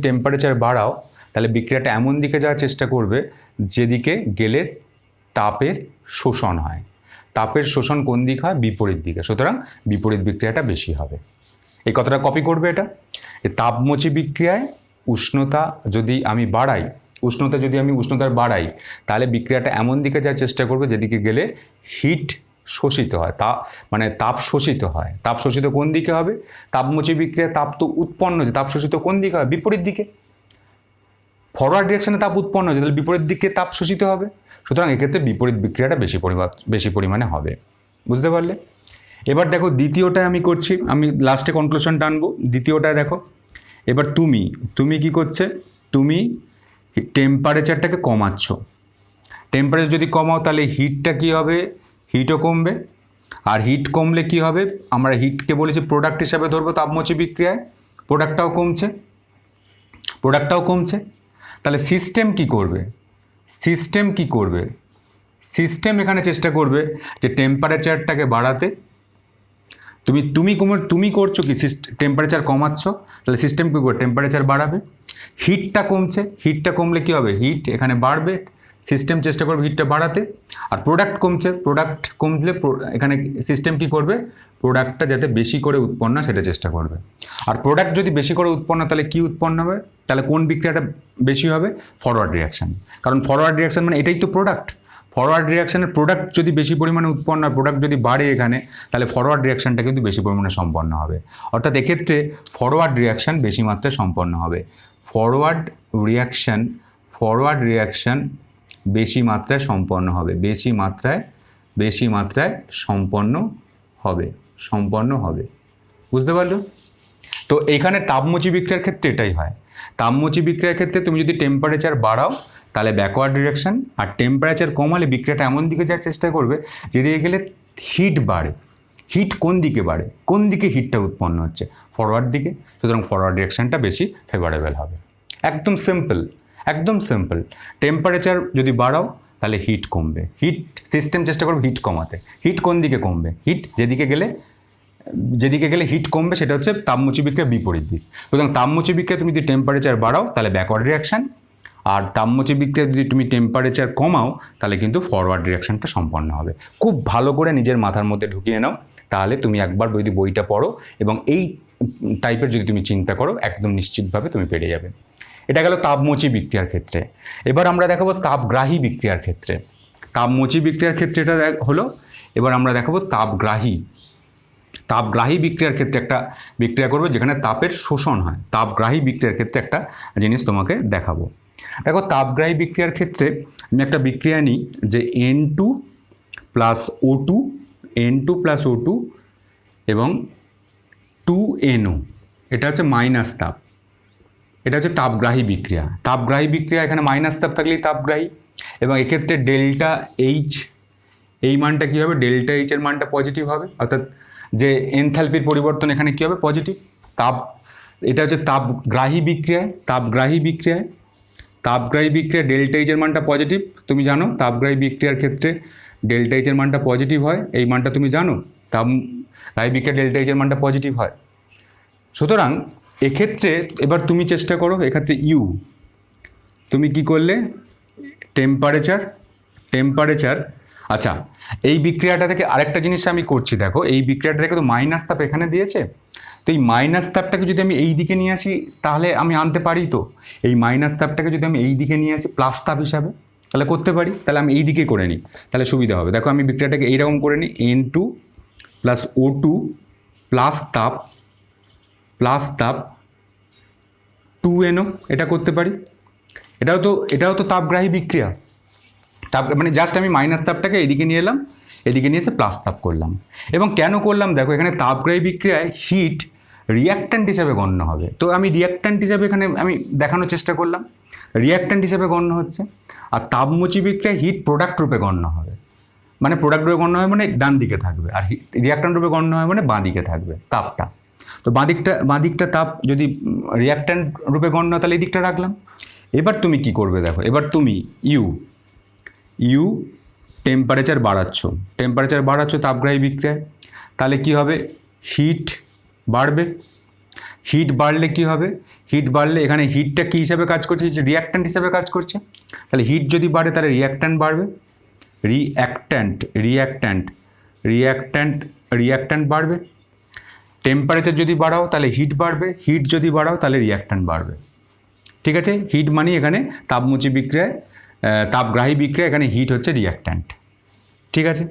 টেম্পারেচার বাড়াও তাহলে বিক্রিয়াটা এমন দিকে যাওয়ার চেষ্টা করবে যেদিকে গেলে তাপের শোষণ হয়। তাপের শোষণ কোন দিক হয়? বিপরীত দিকে। সুতরাং বিপরীত বিক্রিয়াটা বেশি হবে। এই কথাটা কপি করবে। এটা তাপমোচী বিক্রিয়ায় উষ্ণতা যদি আমি বাড়াই তাহলে বিক্রিয়াটা এমন দিকে যাওয়ার চেষ্টা করবে যেদিকে গেলে হিট শোষিত হয়, তাপ শোষিত হয়। তাপ শোষিত কোন দিকে হবে? তাপমোচী বিক্রিয়ায় তাপ তো উৎপন্ন হচ্ছে, তাপ শোষিত কোন দিকে হয়? বিপরীত দিকে। ফরওয়ার্ড রিয়াকশানে তাপ উৎপন্ন হচ্ছে, তাহলে বিপরীত দিকে তাপ শোষিত হবে। সুতরাং এক্ষেত্রে বিপরীত বিক্রিয়াটা বেশি পরিমাণে হবে। বুঝতে পারলে? এবার দেখো, দ্বিতীয়টায় আমি করছি, আমি লাস্টে কনক্লুশন টানবো। দ্বিতীয়টায় দেখো, এবার তুমি কি করছে? তুমি টেম্পারেচারটাকে কমাচ্ছ। টেম্পারেচার যদি কমাও তাহলে হিটটা কী হবে? হিটও কমবে। আর হিট কমলে কি হবে? আমরা হিটকে বলেছি প্রোডাক্ট হিসাবে ধরবো তাপমোচী বিক্রিয়ায়, প্রোডাক্টটাও কমছে। তাহলে সিস্টেম কি করবে? সিস্টেম এখানে চেষ্টা করবে যে টেম্পারেচারটাকে বাড়াতে। তুমি করছো কি? টেম্পারেচার কমাচ্ছ, তাহলে সিস্টেম কী করবে? টেম্পারেচার বাড়াবে। হিটটা কমলে কী হবে? হিট এখানে বাড়বে, সিস্টেম চেষ্টা করবে হিটটা বাড়াতে। আর প্রোডাক্ট কমলে এখানে সিস্টেম কী করবে? প্রোডাক্টটা যাতে বেশি করে উৎপন্ন সেটা চেষ্টা করবে। আর প্রোডাক্ট যদি বেশি করে উৎপন্ন তাহলে কি উৎপন্ন হবে? তাহলে কোন বিক্রিয়াটা বেশি হবে? Forward reaction. কারণ ফরওয়ার্ড রিয়াকশান মানে এটাই তো প্রোডাক্ট। ফরওয়ার্ড রিয়াকশানের প্রোডাক্ট যদি বেশি পরিমাণে উৎপন্ন হয়, প্রোডাক্ট যদি বাড়ে এখানে, তাহলে ফরওয়ার্ড রিয়াকশানটা কিন্তু বেশি পরিমাণে সম্পন্ন হবে। অর্থাৎ এক্ষেত্রে ফরওয়ার্ড রিয়াকশান বেশি মাত্রায় সম্পন্ন হবে। ফরওয়ার্ড রিয়াকশান বেশি মাত্রায় সম্পন্ন হবে। বুঝতে পারলো? তো এইখানে তাপমোচী বিক্রিয়ার ক্ষেত্রে এটাই হয়। তাপমোচী বিক্রিয়ার ক্ষেত্রে তুমি যদি টেম্পারেচার বাড়াও তাহলে ব্যাকওয়ার্ড রিয়াকশান, আর টেম্পারেচার কমালে বিক্রিয়াটা এমন দিকে যাওয়ার চেষ্টা করবে যেদিকে গেলে হিট বাড়ে। হিট কোন দিকে বাড়ে? কোন দিকে হিটটা উৎপন্ন হচ্ছে? ফরওয়ার্ড দিকে। সুতরাং ফরওয়ার্ড রিয়াকশানটা বেশি ফেভারেবল হবে। একদম সিম্পল। টেম্পারেচার যদি বাড়াও তাহলে হিট কমবে। সিস্টেম চেষ্টা করবে হিট কমাতে। হিট কোন দিকে কমবে? হিট যেদিকে গেলে হিট কমবে সেটা হচ্ছে তাপমোচী বিক্রিয়ার বিপরীত দিক। সুতরাং তাপমোচী বিক্রিয়া তুমি যদি টেম্পারেচার বাড়াও তাহলে ব্যাকওয়ার্ড রিয়াকশান, আর তাপমোচী বিক্রিয়া যদি তুমি টেম্পারেচার কমাও তাহলে কিন্তু ফরওয়ার্ড রিয়াকশানটা সম্পন্ন হবে। খুব ভালো করে নিজের মাথার মধ্যে ঢুকিয়ে নাও, তাহলে তুমি একবার যদি বইটা পড়ো এবং এই টাইপের যদি তুমি চিন্তা করো একদম নিশ্চিতভাবে তুমি পেরে যাবে। এটা গেল তাপমোচী বিক্রিয়ার ক্ষেত্রে। এবার আমরা দেখাবো তাপগ্রাহী বিক্রিয়ার ক্ষেত্রে। তাপমোচী বিক্রিয়ার ক্ষেত্রে এটা হলো। এবার আমরা দেখাবো তাপগ্রাহী। তাপগ্রাহী বিক্রিয়ার ক্ষেত্রে একটা বিক্রিয়া করবে যেখানে তাপের শোষণ হয়। তাপগ্রাহী বিক্রিয়ার ক্ষেত্রে একটা জিনিস তোমাকে দেখাবো। দেখো তাপগ্রাহী বিক্রিয়ার ক্ষেত্রে আমি একটা বিক্রিয়া নিই যে N2 plus O2, N2 plus O2 এবং 2NO, এটা হচ্ছে মাইনাস তাপ। এটা হচ্ছে তাপগ্রাহী বিক্রিয়া। তাপগ্রাহী বিক্রিয়া এখানে মাইনাস তাপ থাকলেই তাপগ্রাহী। এবং এক্ষেত্রে ডেল্টা এইচ, এই মানটা কী হবে, ডেল্টা এইচের মানটা পজিটিভ হবে, অর্থাৎ যে এনথালপির পরিবর্তন এখানে কী হবে, পজিটিভ। এটা হচ্ছে তাপগ্রাহী বিক্রিয়ায়। তাপগ্রাহী বিক্রিয়া ডেল্টা এইচের মানটা পজিটিভ। তুমি জানো তাপগ্রাহী বিক্রিয়ার ক্ষেত্রে ডেল্টা এইচের মানটা পজিটিভ হয়, এই মানটা তুমি জানো। তাপগ্রাহী বিক্রিয়া ডেল্টা এইচের মানটা পজিটিভ হয়। সুতরাং এক্ষেত্রে এবার তুমি চেষ্টা করো, এক্ষেত্রে ইউ তুমি কি করলে, টেম্পারেচার। আচ্ছা, এই বিক্রিয়াটা থেকে আরেকটা জিনিস আমি করছি, দেখো এই বিক্রিয়াটা থেকে তো মাইনাস তাপ এখানে দিয়েছে, তো এই মাইনাস তাপটাকে যদি আমি এই দিকে নিয়ে আসি তাহলে আমি আনতে পারি। তো এই মাইনাস তাপটাকে যদি আমি এই দিকে নিয়ে আসি প্লাস তাপ হিসাবে, তাহলে করতে পারি। তাহলে আমি এই দিকে করে নিই, তাহলে সুবিধা হবে। দেখো আমি বিক্রিয়াটাকে এইরকম করে নিই, N2 প্লাস O2 প্লাস তাপ 2NO, এটা করতে পারি। এটাও তো তাপগ্রাহী বিক্রিয়া। মানে জাস্ট আমি মাইনাস তাপটাকে এদিকে নিয়ে এলাম, এদিকে নিয়ে এসে প্লাস তাপ করলাম। এবং কেন করলাম দেখো, এখানে তাপগ্রাহী বিক্রিয়ায় হিট রিঅ্যাক্ট্যান্ট হিসাবে গণ্য হবে। তো আমি রিঅ্যাক্ট্যান্ট হিসাবে এখানে আমি দেখানোর চেষ্টা করলাম, রিঅ্যাক্ট্যান্ট হিসাবে গণ্য হচ্ছে। আর তাপমোচী বিক্রিয়ায় হিট প্রোডাক্ট রূপে গণ্য হবে। মানে প্রোডাক্ট রূপে গণ্য হয় মানে ডান দিকে থাকবে, আর রিঅ্যাক্ট্যান্ট রূপে গণ্য হয় মানে বাঁ দিকে থাকবে তাপটা। তো বাঁ দিকটা তাপ যদি রিঅ্যাক্ট্যান্ট রূপে গণ্য হয় তাহলে এই দিকটা রাখলাম। এবার তুমি কি করবে দেখো, এবার তুমি ইউ টেম্পারেচার বাড়াচ্ছ তাপগ্রাহী বিক্রিয়ায়, তাহলে কি হবে, হিট বাড়বে। হিট বাড়লে কি হবে, হিট বাড়লে এখানে হিটটা কী হিসাবে কাজ করছে, রিঅ্যাক্ট্যান্ট হিসাবে কাজ করছে। তাহলে হিট যদি বাড়ে তাহলে রিঅ্যাক্ট্যান্ট বাড়বে, রিঅ্যাক্ট্যান্ট বাড়বে। টেম্পারেচার যদি বাড়াও তাহলে হিট বাড়বে, হিট যদি বাড়াও তাহলে রিঅ্যাক্ট্যান্ট বাড়বে। ঠিক আছে, হিট মানে এখানে তাপমোচী বিক্রিয়ায়, তাপগ্রাহী বিক্রিয়া, এখানে হিট হচ্ছে রিঅ্যাক্ট্যান্ট। ঠিক আছে,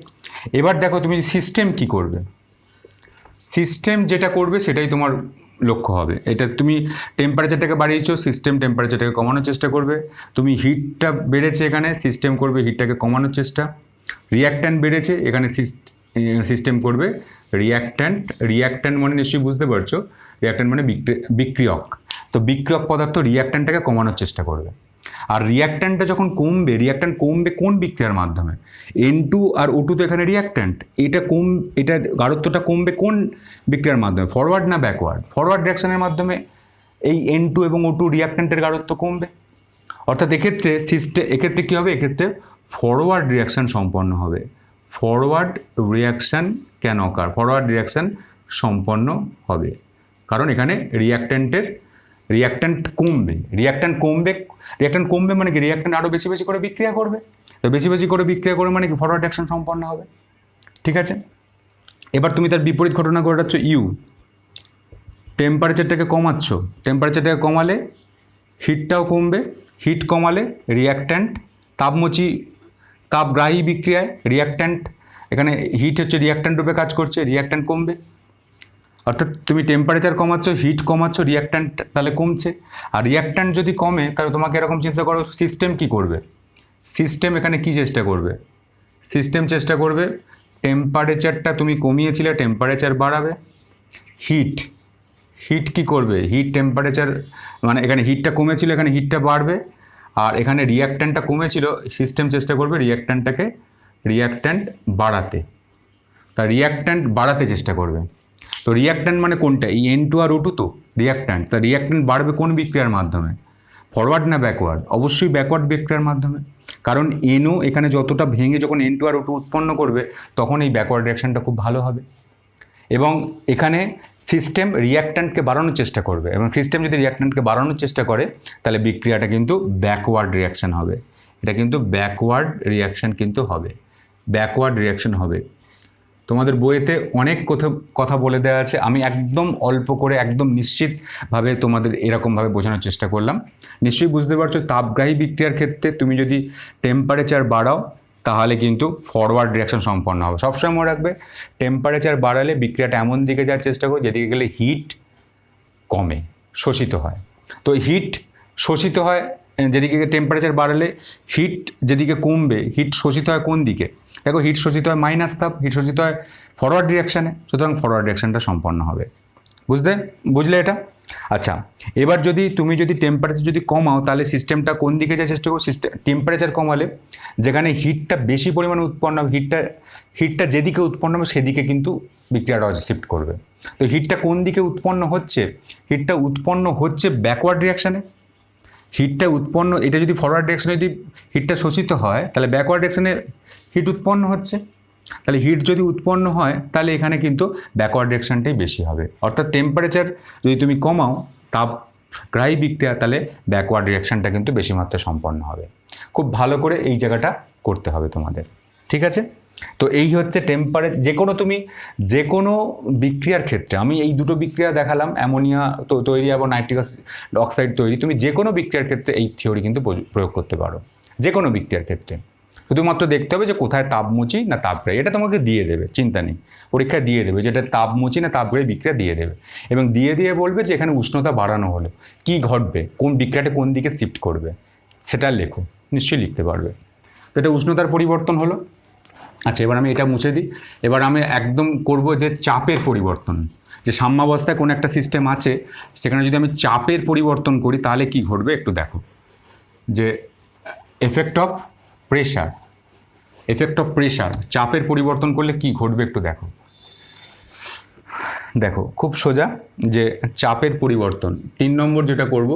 এবার দেখো তুমি সিস্টেম কি করবে। সিস্টেম যেটা করবে সেটাই তোমার লক্ষ্য হবে। এটা তুমি টেম্পারেচারটাকে বাড়িয়েছো, সিস্টেম টেম্পারেচারটাকে কমানোর চেষ্টা করবে। তুমি হিটটা বেড়েছে, এখানে সিস্টেম করবে হিটটাকে কমানোর চেষ্টা। রিঅ্যাক্ট্যান্ট বেড়েছে, এখানে সিস্টেম করবে রিঅ্যাক্ট্যান্ট মানে নিশ্চয়ই বুঝতে পারছো, রিঅ্যাক্ট্যান্ট মানে বিক্রিয়ক। তো বিক্রিয়ক পদার্থ রিঅ্যাক্ট্যান্টটাকে কমানোর চেষ্টা করবে। আর রিঅ্যাক্ট্যান্টটা যখন কমবে, রিঅ্যাক্ট্যান্ট কমবে কোন বিক্রিয়ার মাধ্যমে, N2 আর O2 তো এখানে রিঅ্যাক্ট্যান্ট, এটার গাঢ়ত্বটা কমবে কোন বিক্রিয়ার মাধ্যমে, ফরওয়ার্ড না ব্যাকওয়ার্ড? ফরওয়ার্ড রিঅ্যাকশনের মাধ্যমে এই N2 এবং O2 রিঅ্যাক্ট্যান্টের গাঢ়ত্ব কমবে। অর্থাৎ এক্ষেত্রে কী হবে, এক্ষেত্রে ফরওয়ার্ড রিঅ্যাকশন সম্পন্ন হবে। ফরওয়ার্ড রিঅ্যাকশন সম্পন্ন হবে, কারণ এখানে রিঅ্যাক্ট্যান্ট কমবে মানে কি, রিঅ্যাক্ট্যান্ট আরও বেশি বেশি করে বিক্রিয়া করবে। তো বেশি বেশি করে বিক্রিয়া করবে মানে কি, ফরওয়ার্ড রিঅ্যাকশন সম্পন্ন হবে। ঠিক আছে, এবার তুমি তার বিপরীত ঘটনা ঘটাচ্ছ, টেম্পারেচারটাকে কমালে হিটটাও কমবে, হিট কমালে রিঅ্যাক্ট্যান্ট, তাপগ্রাহী বিক্রিয়ায় রিঅ্যাক্ট্যান্ট, এখানে হিট হচ্ছে রিঅ্যাক্ট্যান্ট রূপে কাজ করছে, রিঅ্যাক্ট্যান্ট কমবে। অর্থাৎ তুমি টেম্পারেচার কমাচ্ছ, হিট কমাচ্ছ, রিঅ্যাক্ট্যান্ট তাহলে কমছে। আর রিঅ্যাক্ট্যান্ট যদি কমে তাহলে তোমাকে এরকম চেষ্টা করো, সিস্টেম কি করবে, সিস্টেম এখানে কি চেষ্টা করবে, চেষ্টা করবে টেম্পারেচারটা তুমি কমিয়েছিলে, টেম্পারেচার বাড়াবে। হিট কি করবে, হিট টেম্পারেচার মানে এখানে হিটটা কমেছিল, এখানে হিটটা বাড়বে। আর এখানে রিঅ্যাক্ট্যান্টটা কমেছিল, সিস্টেম চেষ্টা করবে রিঅ্যাক্ট্যান্ট বাড়াতে চেষ্টা করবে। তো রিঅ্যাক্ট্যান্ট মানে কোনটা, এই N2 আর O2 তো রিঅ্যাক্ট্যান্ট। তা রিঅ্যাক্ট্যান্ট বাড়বে কোন বিক্রিয়ার মাধ্যমে, ফরওয়ার্ড না ব্যাকওয়ার্ড? অবশ্যই ব্যাকওয়ার্ড বিক্রিয়ার মাধ্যমে, কারণ NO এখানে যতটা ভেঙে যখন N2 আর O2 উৎপন্ন করবে তখন এই ব্যাকওয়ার্ড রিঅ্যাকশনটা খুব ভালো হবে। এবং এখানে সিস্টেম রিঅ্যাক্ট্যান্টকে বাড়ানোর চেষ্টা করবে, এবং সিস্টেম যদি রিঅ্যাক্ট্যান্টকে বাড়ানোর চেষ্টা করে তাহলে বিক্রিয়াটা কিন্তু ব্যাকওয়ার্ড রিঅ্যাকশন হবে। এটা কিন্তু ব্যাকওয়ার্ড রিঅ্যাকশন হবে। তোমাদের বইয়েতে অনেক কথা বলে দেওয়া আছে, আমি একদম অল্প করে একদম নিশ্চিতভাবে তোমাদের এরকমভাবে বোঝানোর চেষ্টা করলাম। নিশ্চয়ই বুঝতে পারছো তাপগ্রাহী বিক্রিয়ার ক্ষেত্রে তুমি যদি টেম্পারেচার বাড়াও তাহলে কিন্তু ফরওয়ার্ড রিয়াকশন সম্পন্ন হবে। সবসময় মনে রাখবে টেম্পারেচার বাড়ালে বিক্রিয়াটা এমন দিকে যাওয়ার চেষ্টা করো যেদিকে গেলে হিট কমে, শোষিত হয়। তো হিট শোষিত হয় যেদিকে, টেম্পারেচার বাড়ালে হিট যেদিকে কমবে, হিট শোষিত হয় কোন দিকে? দেখো হিট শোষিত হয় মাইনাস তাপ, হিট শোষিত হয় ফরওয়ার্ড রিয়াকশানে, সুতরাং ফরওয়ার্ড রিয়াকশানটা সম্পন্ন হবে। বুঝলে এটা? আচ্ছা, এবার তুমি যদি টেম্পারেচার যদি কমাও তাহলে সিস্টেমটা কোন দিকে যাওয়ার চেষ্টা করো? টেম্পারেচার কমালে যেখানে হিটটা বেশি পরিমাণে উৎপন্ন হবে, হিটটা যেদিকে উৎপন্ন হবে সেদিকে কিন্তু বিক্রিয়াটা শিফট করবে। তো হিটটা কোন দিকে উৎপন্ন হচ্ছে? হিটটা উৎপন্ন হচ্ছে ব্যাকওয়ার্ড রিয়াকশানে। হিটটা উৎপন্ন, এটা যদি ফরওয়ার্ড ডিরেকশনে যদি হিটটা শোষিত হয় তাহলে ব্যাকওয়ার্ড ডিরেকশনে হিট উৎপন্ন হচ্ছে। তাহলে হিট যদি উৎপন্ন হয় তাহলে এখানে কিন্তু ব্যাকওয়ার্ড ডিরেকশনটাই বেশি হবে। অর্থাৎ টেম্পারেচার যদি তুমি কমাও তাপগ্রাহী বিক্রিয়া, তাহলে ব্যাকওয়ার্ড ডিরেকশনটা কিন্তু বেশি মাত্রায় সম্পন্ন হবে। খুব ভালো করে এই জায়গাটা করতে হবে তোমাদের, ঠিক আছে? তো এই হচ্ছে যে কোনো বিক্রিয়ার ক্ষেত্রে, আমি এই দুটো বিক্রিয়া দেখালাম, অ্যামোনিয়া তৈরি এবং নাইট্রিক অক্সাইড তৈরি, তুমি যে কোনো বিক্রিয়ার ক্ষেত্রে এই থিওরি কিন্তু প্রয়োগ করতে পারো, যে কোনো বিক্রিয়ার ক্ষেত্রে। শুধুমাত্র দেখতে হবে যে কোথায় তাপমুচি না তাপগ্রাহী, এটা তোমাকে দিয়ে দেবে, চিন্তা নেই, পরীক্ষায় দিয়ে দেবে যেটা তাপমুচি না তাপগ্রাহী বিক্রিয়া দিয়ে দেবে, এবং দিয়ে বলবে যে এখানে উষ্ণতা বাড়ানো হলো কী ঘটবে, কোন বিক্রিয়াটা কোন দিকে শিফট করবে সেটা লেখো, নিশ্চয়ই লিখতে পারবে। তো এটা উষ্ণতার পরিবর্তন হলো। আচ্ছা, এবার আমি এটা মুছে দিই। এবার আমি একদম করব যে চাপের পরিবর্তন, যে সাম্যাবস্থায় কোনো একটা সিস্টেম আছে সেখানে যদি আমি চাপের পরিবর্তন করি তাহলে কি ঘটবে একটু দেখো। যে এফেক্ট অফ প্রেশার, চাপের পরিবর্তন করলে কি ঘটবে একটু দেখো। দেখো খুব সোজা, যে চাপের পরিবর্তন 3 নম্বর যেটা করব,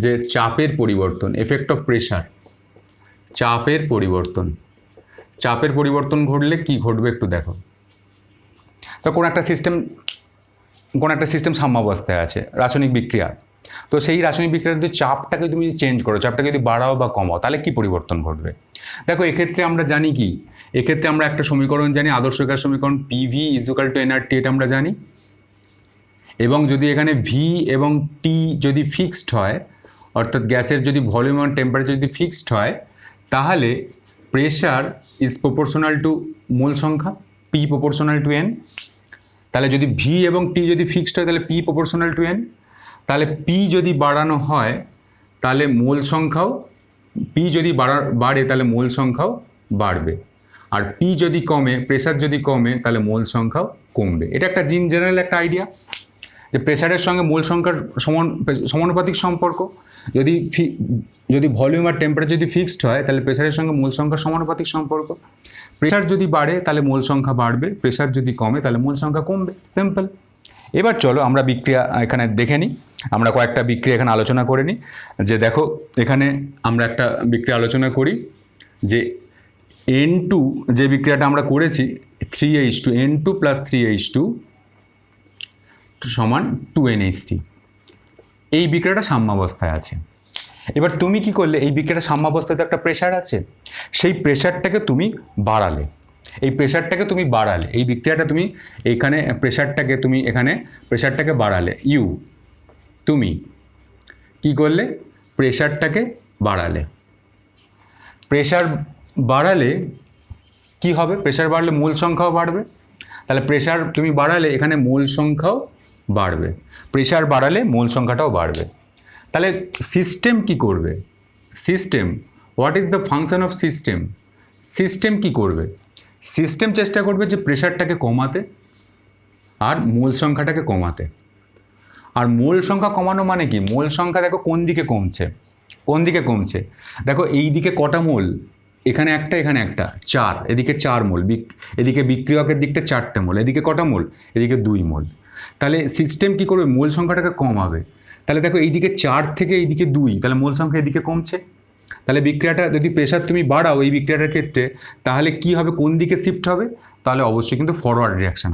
যে চাপের পরিবর্তন, এফেক্ট অফ প্রেশার, চাপের পরিবর্তন ঘটলে কি ঘটবে একটু দেখো। তো কোন একটা সিস্টেম সাম্যাবস্থায় আছে, রাসায়নিক বিক্রিয়া, তো সেই রাসায়নিক বিক্রিয়ার যদি চাপটাকে তুমি চেঞ্জ করো, চাপটাকে যদি বাড়াও বা কমাও তাহলে কি পরিবর্তন ঘটবে? দেখো এক্ষেত্রে আমরা জানি কি, এক্ষেত্রে আমরা একটা সমীকরণ জানি, আদর্শ গ্যাস সমীকরণ, পিভি ইজুকাল টু এনআরটি, এটা আমরা জানি। এবং যদি এখানে ভি এবং টি যদি ফিক্সড হয়, অর্থাৎ গ্যাসের যদি ভলিউম এবং টেম্পারেচার যদি ফিক্সড হয়, তাহলে pressure is proportional to mole সংখ্যা, পি প্রপোর্শনাল টু এন। তাহলে যদি ভি এবং টি যদি ফিক্সড হয় তাহলে পি প্রপোর্শনাল টু এন। তাহলে পি যদি বাড়ানো হয় তাহলে মোল সংখ্যাও, পি যদি বাড়ে তাহলে মোল সংখ্যাও বাড়বে, আর পি যদি কমে, প্রেশার যদি কমে তাহলে মোল সংখ্যাও কমবে। এটা একটা জেনারেল একটা আইডিয়া, যে প্রেশারের সঙ্গে মোল সংখ্যার সমানুপাতিক সম্পর্ক। যদি ভলিউম আর টেম্পারেচার যদি ফিক্সড হয় তাহলে প্রেশারের সঙ্গে মোল সংখ্যার সমানুপাতিক সম্পর্ক। প্রেশার যদি বাড়ে তাহলে মোল সংখ্যা বাড়বে, প্রেশার যদি কমে তাহলে মোল সংখ্যা কমবে, সিম্পল। এবার চলো আমরা বিক্রিয়া এখানে দেখে নিই, আমরা কয়েকটা বিক্রিয়া এখানে আলোচনা করে নিই। যে দেখো এখানে আমরা একটা বিক্রিয়া আলোচনা করি, যে N2 যে বিক্রিয়াটা আমরা করেছি 3H2, N2 + 3H2 সমান 2NH3, এই বিক্রিয়াটা সাম্যাবস্থায় আছে। এবার তুমি কি করলে, এই বিক্রিয়াটা সাম্যাবস্থাতে একটা প্রেশার আছে, সেই প্রেশারটাকে তুমি বাড়ালে, এই বিক্রিয়াটা তুমি এইখানে প্রেশারটাকে বাড়ালে, তুমি কি করলে, প্রেশারটাকে বাড়ালে। প্রেশার বাড়ালে কি হবে? প্রেশার বাড়লে মোল সংখ্যাও বাড়বে, তাহলে প্রেশার তুমি বাড়ালে এখানে মোল সংখ্যাও বাড়বে, প্রেশার বাড়ালে মোল সংখ্যাটাও বাড়বে। তাহলে সিস্টেম কি করবে? What is the function of system কি করবে? সিস্টেম চেষ্টা করবে যে প্রেশারটাকে কমাতে আর মোল সংখ্যাটাকে কমাতে। আর মোল সংখ্যা কমানো মানে কি? মোল সংখ্যা দেখো কোন দিকে কমছে, দেখো এই দিকে কটা মোল, এখানে একটা, এখানে একটা, 4, এদিকে 4 মোল, এদিকে বিক্রিয়কের দিকটা 4টে মোল, এদিকে কটা মোল, এদিকে 2 মোল। তাহলে সিস্টেম কি করবে? মোল সংখ্যাটাকে কমাবে। তাহলে দেখো এইদিকে 4 থেকে এইদিকে 2, তাহলে মোল সংখ্যা এদিকে কমছে। তাহলে বিক্রিয়াটা যদি প্রেশার তুমি বাড়াও এই বিক্রিয়াটার ক্ষেত্রে, তাহলে কি হবে, কোন দিকে শিফট হবে? তাহলে অবশ্যই কিন্তু ফরওয়ার্ড রিয়াকশন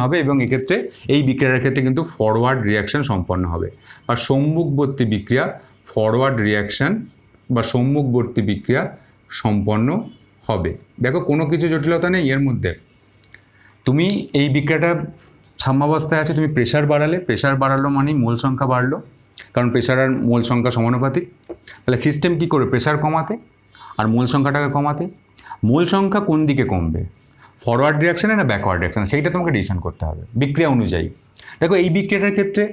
হবে, এবং এক্ষেত্রে এই বিক্রিয়ার ক্ষেত্রে কিন্তু ফরওয়ার্ড রিয়াকশন সম্পন্ন হবে। আর সম্মুখবর্তী বিক্রিয়া সম্পন্ন হবে। দেখো কোনো কিছু জটিলতা নেই এর মধ্যে। তুমি এই বিক্রিয়াটা সাম্যাবস্থায় আছে, তুমি প্রেশার বাড়ালো মানেই মোল সংখ্যা বাড়লো, কারণ প্রেশার আর মোল সংখ্যা সমানুপাতিক। তাহলে সিস্টেম কী করবে? প্রেশার কমাতে আর মোল সংখ্যাটাকে কমাতে। মোল সংখ্যা কোন দিকে কমবে, ফরওয়ার্ড রিয়াকশানে না ব্যাকওয়ার্ড রিয়াকশানে, সেইটা তোমাকে ডিসিশন করতে হবে বিক্রিয়া অনুযায়ী। দেখো এই বিক্রিয়াটার ক্ষেত্রে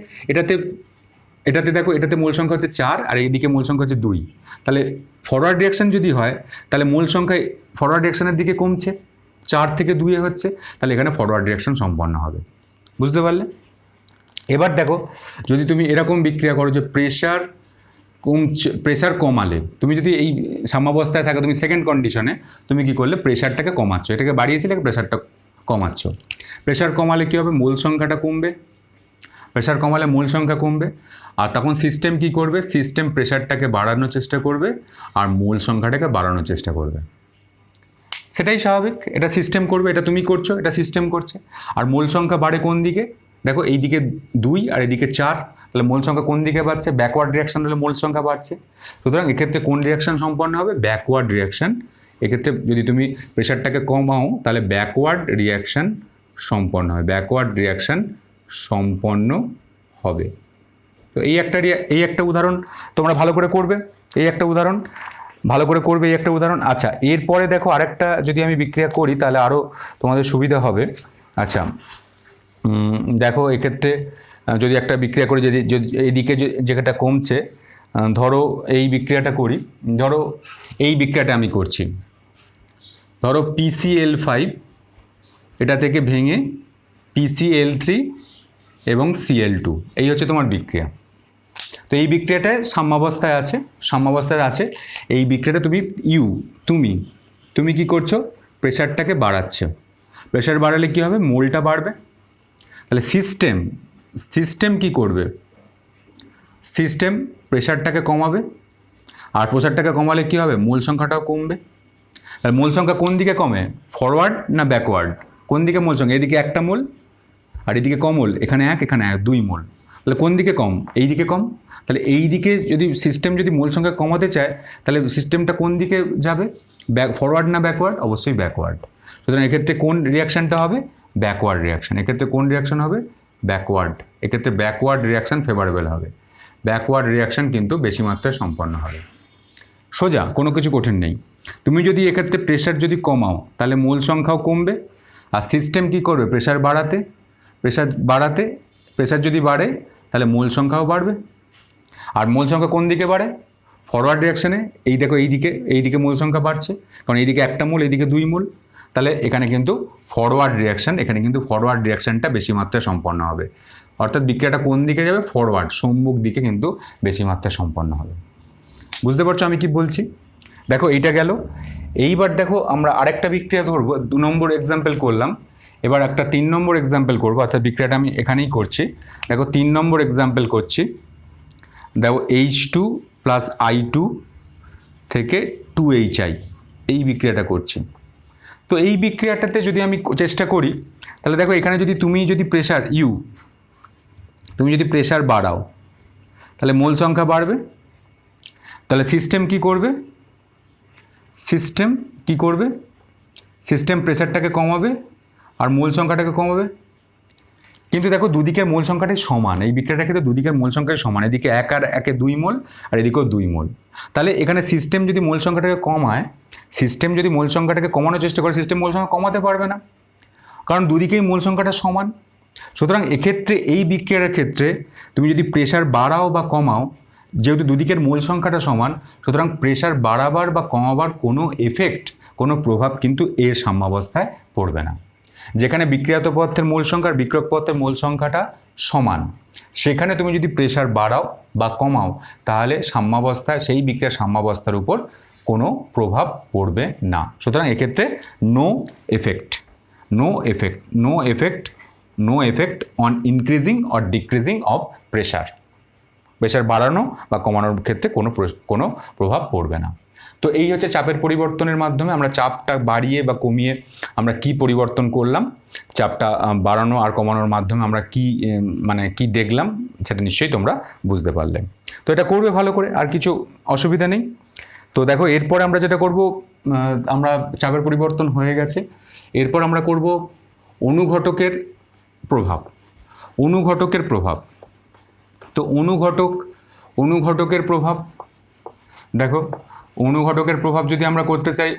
এটাতে দেখো, এটাতে মোল সংখ্যা হচ্ছে 4 আর এইদিকে মোল সংখ্যা হচ্ছে 2। তাহলে ফরওয়ার্ড রিয়াকশান যদি হয় তাহলে মোল সংখ্যা ফরওয়ার্ড রিয়াকশানের দিকে কমছে, 4 থেকে 2 হচ্ছে, তাহলে এখানে ফরওয়ার্ড রিয়াকশান সম্পন্ন হবে। বুঝতে পারলে? এবার দেখো যদি তুমি এরকম বিক্রিয়া করো যে প্রেশার কমালে, তুমি যদি এই সাম্যাবস্থায় থাকো, তুমি সেকেন্ড কন্ডিশনে তুমি কি করলে? প্রেশারটাকে কমাচ্ছ, এটাকে বাড়িয়েছিলে, প্রেশারটা কমাচ্ছ। প্রেশার কমালে কী হবে? মোল সংখ্যাটা কমবে, প্রেশার কমালে মোল সংখ্যা কমবে। আর তখন সিস্টেম কি করবে? সিস্টেম প্রেশারটাকে বাড়ানোর চেষ্টা করবে আর মোল সংখ্যাটাকে বাড়ানোর চেষ্টা করবে। সেটাই স্বাভাবিক, এটা সিস্টেম করবে, এটা তুমি করছো, এটা সিস্টেম করছে। আর মোল সংখ্যা বাড়ে কোন দিকে? দেখো এইদিকে 2 আর এদিকে 4, তাহলে মোল সংখ্যা কোন দিকে বাড়ছে? ব্যাকওয়ার্ড রিয়াকশান হলে মোল সংখ্যা বাড়ছে। সুতরাং এক্ষেত্রে কোন রিয়াকশান সম্পন্ন হবে? Backward reaction. এক্ষেত্রে যদি তুমি প্রেশারটাকে কমাও তাহলে ব্যাকওয়ার্ড রিয়াকশান সম্পন্ন হবে, ব্যাকওয়ার্ড রিয়াকশান সম্পন্ন হবে। তো এই একটা উদাহরণ তোমরা ভালো করে করবে, এই একটা উদাহরণ ভালো করে করবে, এই একটা উদাহরণ। আচ্ছা, এরপরে দেখো আরেকটা যদি আমি বিক্রিয়া করি তাহলে আরও তোমাদের সুবিধা হবে। আচ্ছা দেখো এক্ষেত্রে যদি একটা বিক্রিয়া করি, যদি এইদিকে যেটা কমছে, ধরো এই বিক্রিয়াটা করি, ধরো এই বিক্রিয়াটা আমি করছি, ধরো PCl5 এটা থেকে ভেঙে PCl3 এবং Cl2, এই হচ্ছে তোমার বিক্রিয়া। তো এই বিক্রিয়াটায় সাম্যাবস্থায় আছে। এই বিক্রিয়াটা তুমি কি করছো? প্রেশারটাকে বাড়াচ্ছো। প্রেশার বাড়ালে কি হবে? মোলটা বাড়বে। তাহলে সিস্টেম কি করবে? সিস্টেম প্রেশারটাকে কমাবে, আর প্রেশারটাকে কমালে কি হবে? মোল সংখ্যাটাও কমবে। তাহলে মোল সংখ্যা কোন দিকে কমে? ফরওয়ার্ড না ব্যাকওয়ার্ড? কোন দিকে মোল সংখ্যা? এদিকে একটা মোল আর এদিকে কমল, এখানে 1 এখানে 1, 2 মোল। তাহলে কোন দিকে কম? এই দিকে কম। তাহলে এই দিকে যদি সিস্টেম যদি মোল সংখ্যা কমাতে চায় তাহলে সিস্টেমটা কোন দিকে যাবে? ফরওয়ার্ড না ব্যাকওয়ার্ড? অবশ্যই ব্যাকওয়ার্ড। সুতরাং এক্ষেত্রে কোন রিয়াকশানটা হবে? Backward reaction. এক্ষেত্রে কোন রিয়াকশান হবে? ব্যাকওয়ার্ড। এক্ষেত্রে ব্যাকওয়ার্ড রিয়াকশান ফেভারেবল হবে, ব্যাকওয়ার্ড রিয়াকশান কিন্তু বেশি মাত্রায় সম্পন্ন হবে। সোজা, কোনো কিছু কঠিন নেই। তুমি যদি এক্ষেত্রে প্রেশার যদি কমাও তাহলে মোল সংখ্যাও কমবে। আর সিস্টেম কি করবে? প্রেশার যদি বাড়ে তাহলে মোল সংখ্যাও বাড়বে। আর মোল সংখ্যা কোন দিকে বাড়ে? ফরওয়ার্ড রিয়াকশানে। এই দেখো এইদিকে মোল সংখ্যা বাড়ছে, কারণ এইদিকে একটা মোল, এইদিকে 2 মোল। তাহলে এখানে কিন্তু ফরওয়ার্ড রিয়াকশানটা বেশি মাত্রায় সম্পন্ন হবে। অর্থাৎ বিক্রিয়াটা কোন দিকে যাবে? ফরওয়ার্ড, সম্মুখ দিকে কিন্তু বেশি মাত্রায় সম্পন্ন হবে। বুঝতে পারছো আমি কি বলছি? দেখো এইটা গেল। এইবার দেখো আমরা আরেকটা বিক্রিয়া ধরবো, 2 নম্বর এক্সাম্পল করলাম। এবার একটা 3 নম্বর এক্সাম্পল করবো, অর্থাৎ বিক্রিয়াটা আমি এখানেই করছি। দেখো 3 নম্বর এক্সাম্পল করছি। দেখো H2 + I2 থেকে 2HI, এই বিক্রিয়াটা করছি। তো এই বিক্রিয়াটাতে যদি আমি চেষ্টা করি তাহলে দেখো এখানে তুমি যদি প্রেশার বাড়াও তাহলে মোল সংখ্যা বাড়বে। তাহলে সিস্টেম কি করবে? সিস্টেম প্রেশারটাকে কমাবে আর মোল সংখ্যাটাকে কমাবে। কিন্তু দেখো দুদিকের মোল সংখ্যাটাই সমান, এই বিক্রিয়াটা কিন্তু দুদিকের মোল সংখ্যাই সমান, এদিকে 1 আর 1 2 মোল আর এদিকেও 2 মোল। তাহলে এখানে সিস্টেম যদি মোল সংখ্যাটাকে কমানোর চেষ্টা করে, সিস্টেম মোল সংখ্যা কমাতে পারবে না, কারণ দুদিকেই মোল সংখ্যাটা সমান। সুতরাং এক্ষেত্রে এই বিক্রিয়ার ক্ষেত্রে তুমি যদি প্রেশার বাড়াও বা কমাও, যেহেতু দুদিকের মোল সংখ্যাটা সমান, সুতরাং প্রেশার বাড়াবার বা কমাবার কোনো প্রভাব কিন্তু এর সাম্যাবস্থায় পড়বে না। যেখানে বিক্রিয়াত পদার্থের মোল সংখ্যা আর বিক্রিয়ক পদার্থের মোল সংখ্যাটা সমান, সেখানে তুমি যদি প্রেশার বাড়াও বা কমাও তাহলে সেই বিক্রিয়ার সাম্যাবস্থার উপর কোনো প্রভাব পড়বে না। সুতরাং এক্ষেত্রে no effect on increasing or decreasing of pressure বাড়ানো বা কমানোর ক্ষেত্রে কোনো প্রভাব পড়বে না। তো এই হচ্ছে চাপের পরিবর্তনের মাধ্যমে আমরা চাপটা বাড়িয়ে বা কমিয়ে আমরা কি পরিবর্তন করলাম, চাপটা বাড়ানো আর কমানোর মাধ্যমে আমরা কি দেখলাম, সেটা নিশ্চয়ই তোমরা বুঝতে পারলে। তো এটা করবে ভালো করে, আর কিছু অসুবিধা নেই। তো দেখো এরপরে আমরা যেটা করব, আমরা চাপের পরিবর্তন হয়ে গেছে। এরপর আমরা করব অনুঘটকের প্রভাব। অনুঘটকের প্রভাব, তো অনুঘটকের প্রভাব দেখো, অনুঘটকের প্রভাব যদি আমরা করতে চাই,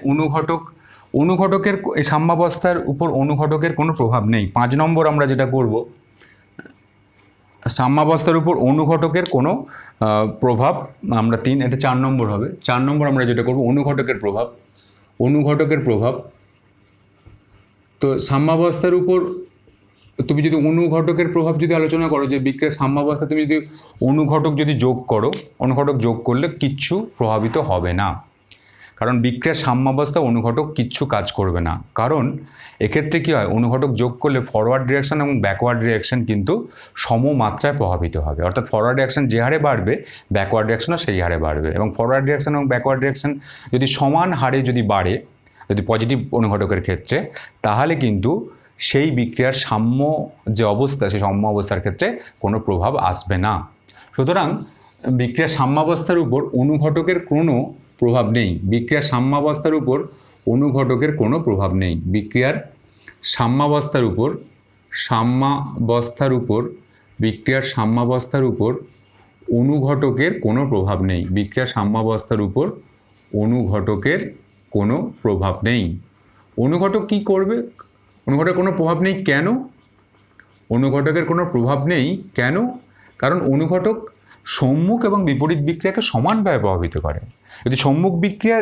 অনুঘটকের এই সাম্যাবস্থার উপর অনুঘটকের কোনো প্রভাব নেই। 5 নম্বর আমরা যেটা করব, সাম্যাবস্থার উপর অনুঘটকের কোনো প্রভাব আমরা 3, এটা 4 নম্বর হবে। 4 নম্বর আমরা যেটা করব অনুঘটকের প্রভাব। অনুঘটকের প্রভাব, তো সাম্যাবস্থার উপর তুমি যদি অনুঘটকের প্রভাব যদি আলোচনা করো, যে বিক্রিয়ার সাম্যাবস্থা তুমি যদি অনুঘটক যদি যোগ করো, অনুঘটক যোগ করলে কিচ্ছু প্রভাবিত হবে না, কারণ বিক্রিয়ার সাম্যাবস্থা অনুঘটক কিচ্ছু কাজ করবে না। কারণ এক্ষেত্রে কী হয়, অনুঘটক যোগ করলে ফরওয়ার্ড রিঅ্যাকশন এবং ব্যাকওয়ার্ড রিঅ্যাকশন কিন্তু সমমাত্রায় প্রভাবিত হবে। অর্থাৎ ফরওয়ার্ড রিঅ্যাকশন যে হারে বাড়বে, ব্যাকওয়ার্ড রিঅ্যাকশনও সেই হারে বাড়বে। এবং ফরওয়ার্ড রিঅ্যাকশন এবং ব্যাকওয়ার্ড রিঅ্যাকশন যদি সমান হারে যদি বাড়ে, যদি পজিটিভ অনুঘটকের ক্ষেত্রে, তাহলে কিন্তু সেই বিক্রিয়ার সাম্য যে অবস্থা, সেই সাম্য অবস্থার ক্ষেত্রে কোনো প্রভাব আসবে না। সুতরাং বিক্রিয়ার সাম্যাবস্থার উপর অনুঘটকের কোনো প্রভাব নেই। বিক্রিয়ার সাম্যাবস্থার উপর অনুঘটকের কোনো প্রভাব নেই। বিক্রিয়ার সাম্যাবস্থার উপর বিক্রিয়ার সাম্যাবস্থার উপর অনুঘটকের কোনো প্রভাব নেই। বিক্রিয়ার সাম্যাবস্থার উপর অনুঘটকের কোনো প্রভাব নেই। অনুঘটক কি করবে? অনুঘটকের কোনো প্রভাব নেই কেন? অনুঘটকের কোনো প্রভাব নেই কেন? কারণ অনুঘটক সম্মুখ এবং বিপরীত বিক্রিয়াকে সমানভাবে প্রভাবিত করে। যদি সম্মুখ বিক্রিয়া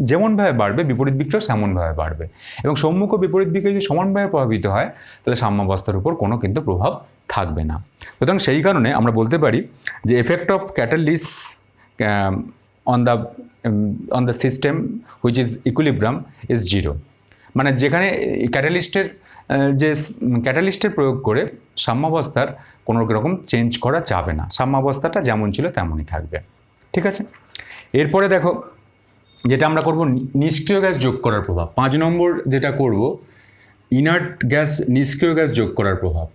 যেমনভাবে বাড়বে, বিপরীত বিক্রিয়া সেমনভাবে বাড়বে। এবং সম্মুখ ও বিপরীত বিক্রিয়া যদি সমানভাবে প্রভাবিত হয়, তাহলে সাম্যাবস্থার উপর কোনো কিন্তু প্রভাব থাকবে না। সুতরাং সেই কারণে আমরা বলতে পারি যে effect of catalyst on the system which is equilibrium is 0। মানে যেখানে ক্যাটালিস্টের প্রয়োগ করে সাম্যাবস্থার কোনো রকম চেঞ্জ করা যাবে না, সাম্যাবস্থাটা যেমন ছিল তেমনই থাকবে। ঠিক আছে, এরপরে দেখো যেটা আমরা করব, নিষ্ক্রিয় গ্যাস যোগ করার প্রভাব। 5 নম্বর যেটা করব, ইনার্ট গ্যাস, নিষ্ক্রিয় গ্যাস যোগ করার প্রভাব।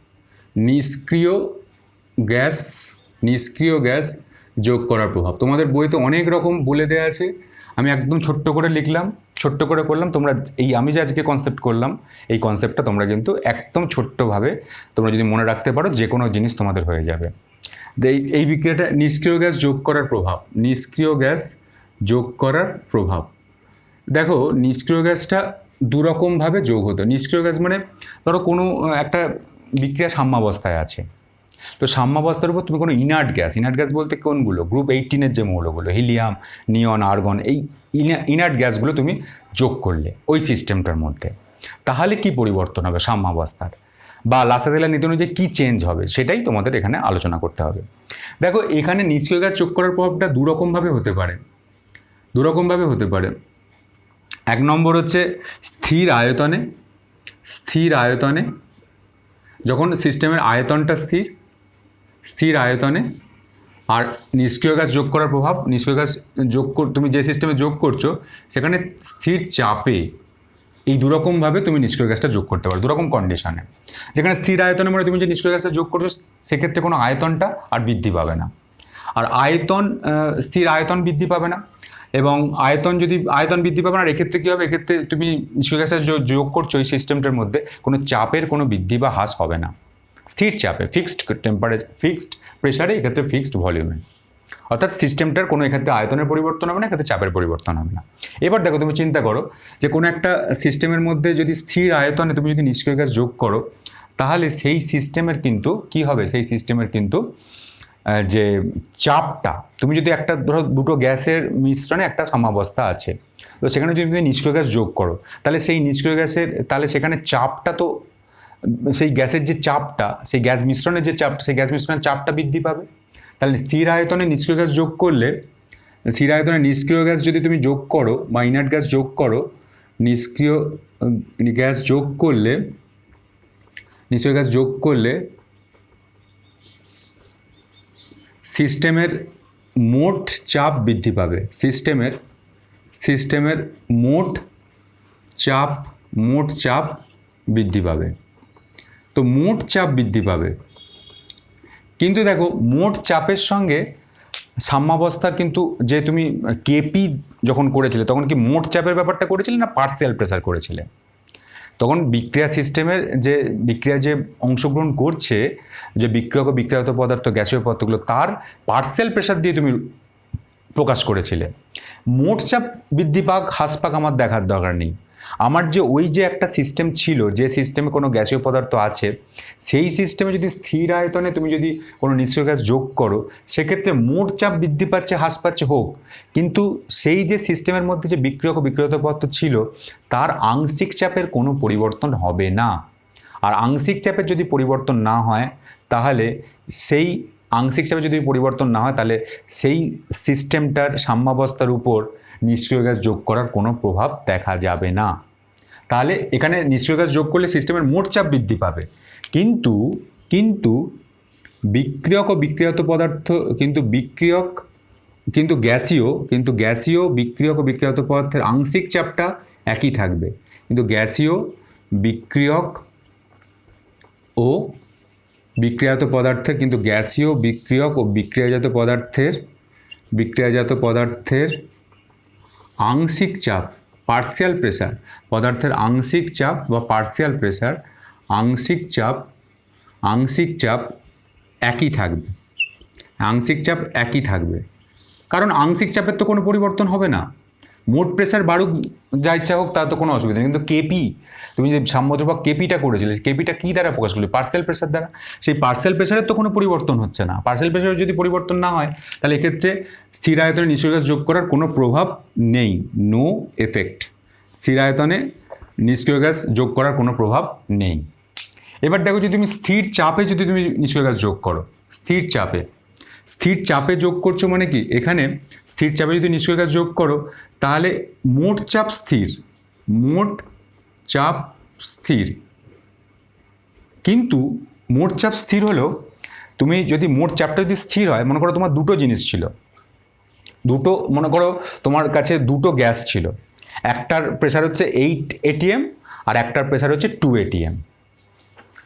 নিষ্ক্রিয় গ্যাস যোগ করার প্রভাব। তোমাদের বইতে অনেক রকম বলে দেওয়া আছে, আমি একদম ছোট্ট করে লিখলাম, ছোট্ট করে করলাম। তোমরা আমি যে আজকে কনসেপ্ট করলাম, এই কনসেপ্টটা তোমরা কিন্তু একদম ছোট্টভাবে তোমরা যদি মনে রাখতে পারো, যে কোনো জিনিস তোমাদের হয়ে যাবে। এই বিক্রিয়াটা নিষ্ক্রিয় গ্যাস যোগ করার প্রভাব। নিষ্ক্রিয় গ্যাস যোগ করার প্রভাব, দেখো নিষ্ক্রিয় গ্যাসটা দুরকমভাবে যোগ হতো। নিষ্ক্রিয় গ্যাস মানে ধরো কোনো একটা বিক্রিয়া সাম্যাবস্থায় আছে, তো সাম্যাবস্থার উপর তুমি কোনো ইনার্ট গ্যাস বলতে কোনগুলো, গ্রুপ 18-এর যে মৌলগুলো, হিলিয়াম, নিয়ন, আর্গন, এই ইনার্ট গ্যাসগুলো তুমি যোগ করলে ওই সিস্টেমটার মধ্যে, তাহলে কি পরিবর্তন হবে সাম্যাবস্থার, বা লাসাদেলার নীতি অনুযায়ী কী চেঞ্জ হবে, সেটাই তোমাদের এখানে আলোচনা করতে হবে। দেখো এখানে নিষ্ক্রিয় গ্যাস যোগ করার প্রভাবটা দুরকমভাবে হতে পারে। 1 নম্বর হচ্ছে স্থির আয়তনে, যখন সিস্টেমের আয়তনটা স্থির আয়তনে, আর নিষ্ক্রিয় গ্যাস যোগ করার প্রভাব, নিষ্ক্রিয় গ্যাস তুমি যে সিস্টেমে যোগ করছো সেখানে স্থির চাপে, এই দুরকমভাবে তুমি নিষ্ক্রিয় গ্যাসটা যোগ করতে পারো, দুরকম কন্ডিশনে। যেখানে স্থির আয়তনে মানে তুমি যে নিষ্ক্রিয় গ্যাসটা যোগ করছো, সেক্ষেত্রে কোনো আয়তনটা আর বৃদ্ধি পাবে না, আর স্থির আয়তন বৃদ্ধি পাবে না। এবং আয়তন বৃদ্ধি পাবে না, আর এক্ষেত্রে কী হবে, এক্ষেত্রে তুমি নিষ্ক্রিয় গ্যাসটা যোগ করছো এই সিস্টেমটার মধ্যে, কোনো চাপের কোনো বৃদ্ধি বা হ্রাস হবে না। স্থির চাপে, ফিক্সড প্রেশারে, এক্ষেত্রে ফিক্সড ভলিউমে, অর্থাৎ সিস্টেমটার কোনো এক্ষেত্রে আয়তনের পরিবর্তন হবে না, এক্ষেত্রে চাপের পরিবর্তন হবে না। এবার দেখো তুমি চিন্তা করো যে কোনো একটা সিস্টেমের মধ্যে যদি স্থির আয়তনে তুমি যদি নিষ্ক্রিয় গ্যাস যোগ করো, তাহলে সেই সিস্টেমের কিন্তু কী হবে, সেই সিস্টেমের কিন্তু যে চাপটা, তুমি যদি একটা ধরো দুটো গ্যাসের মিশ্রণে একটা সাম্যাবস্থা আছে, তো সেখানে যদি তুমি নিষ্ক্রিয় গ্যাস যোগ করো, তাহলে সেই নিষ্ক্রিয় গ্যাসের, তাহলে সেখানে চাপটা তো, সেই গ্যাসের যে চাপটা, সেই গ্যাস মিশ্রণের যে চাপ, সেই গ্যাস মিশ্রণের চাপটা বৃদ্ধি পাবে। তাহলে স্থির আয়তনে নিষ্ক্রিয় গ্যাস যোগ করলে, স্থির আয়তনে নিষ্ক্রিয় গ্যাস যদি তুমি যোগ করো বা ইনার্ট গ্যাস যোগ করো, নিষ্ক্রিয় গ্যাস যোগ করলে সিস্টেমের মোট চাপ বৃদ্ধি পাবে। সিস্টেমের মোট চাপ বৃদ্ধি পাবে। তো মোট চাপ বৃদ্ধি পাবে, কিন্তু দেখো মোট চাপের সঙ্গে সাম্যাবস্থার কিন্তু যে তুমি কেপি যখন করেছিলে তখন কি মোট চাপের ব্যাপারটা করেছিলে না পার্সিয়াল প্রেসার করেছিলে? তখন বিক্রিয়া সিস্টেমের যে বিক্রিয়া যে অংশগ্রহণ করছে, যে বিক্রিয়ক ও বিক্রিয়ত পদার্থ গ্যাসীয় পদার্থগুলো, তার পার্সিয়াল প্রেসার দিয়ে তুমি প্রকাশ করেছিলে। মোট চাপ বৃদ্ধি পাক হ্রাস পাক আমার দেখার দরকার নেই। আমার যে ওই যে একটা সিস্টেম ছিল, যে সিস্টেমে কোনো গ্যাসীয় পদার্থ আছে, সেই সিস্টেমে যদি স্থির আয়তনে তুমি যদি কোনো নিষ্ক্রিয় গ্যাস যোগ করো, সেক্ষেত্রে মোট চাপ বৃদ্ধি পাচ্ছে হ্রাস পাচ্ছে হোক, কিন্তু সেই যে সিস্টেমের মধ্যে যে বিক্রিয়ক ও বিক্রিয়ত পদার্থ ছিল তার আংশিক চাপের কোনো পরিবর্তন হবে না। আর আংশিক চাপের যদি পরিবর্তন না হয় তাহলে সেই আংশিক চাপে যদি পরিবর্তন না হয় তাহলে সেই সিস্টেমটার সাম্যাবস্থার উপর নিষ্ক্রিয় গ্যাস যোগ করার কোনো প্রভাব দেখা যাবে না। তাহলে এখানে নিষ্ক্রিয় গ্যাস যোগ করলে সিস্টেমের মোট চাপ বৃদ্ধি পাবে, কিন্তু কিন্তু বিক্রিয়ক ও বিক্রিয়ত পদার্থ কিন্তু গ্যাসীয় বিক্রিয়ক ও বিক্রিয়ত পদার্থের আংশিক চাপটা একই থাকবে, কিন্তু গ্যাসীয় বিক্রিয়ক ও বিক্রিয়াজাত পদার্থের কিন্তু গ্যাসীয় বিক্রিয়ক ও বিক্রিয়াজাত পদার্থের আংশিক চাপ পার্সিয়াল প্রেসার, পদার্থের আংশিক চাপ বা পার্সিয়াল প্রেসার আংশিক চাপ একই থাকবে, কারণ আংশিক চাপের তো কোনো পরিবর্তন হবে না। মোট প্রেসার বাড়ুক যা ইচ্ছা হোক তার তো কোনো অসুবিধা নেই, কিন্তু কেপি তুমি যে সাম্যদ্রব্য কেপিটা করেছিলে, কেপিটা কী দ্বারা প্রকাশ করলে? পার্সিয়াল প্রেসার দ্বারা। সেই পার্সিয়াল প্রেসারের তো কোনো পরিবর্তন হচ্ছে না। পার্সিয়াল প্রেসারের যদি পরিবর্তন না হয় তাহলে এক্ষেত্রে স্থির আয়তনে নিষ্ক্রিয় গ্যাস যোগ করার কোনো প্রভাব নেই, নো এফেক্ট। স্থির আয়তনে নিষ্ক্রিয় গ্যাস যোগ করার কোনো প্রভাব নেই। এবার দেখো, যদি তুমি স্থির চাপে যদি তুমি নিষ্ক্রিয় গ্যাস যোগ করো, স্থির চাপে যোগ করছো মানে কি, এখানে স্থির চাপে যদি নিষ্ক্রিয় গ্যাস যোগ করো তাহলে মোট চাপ স্থির, কিন্তু মোট চাপ স্থির হলেও তুমি যদি মোট চাপটা যদি স্থির হয়, মনে করো তোমার দুটো জিনিস ছিল, মনে করো তোমার কাছে দুটো গ্যাস ছিল, একটার প্রেসার হচ্ছে 8 atm আর একটার প্রেসার হচ্ছে 2 atm,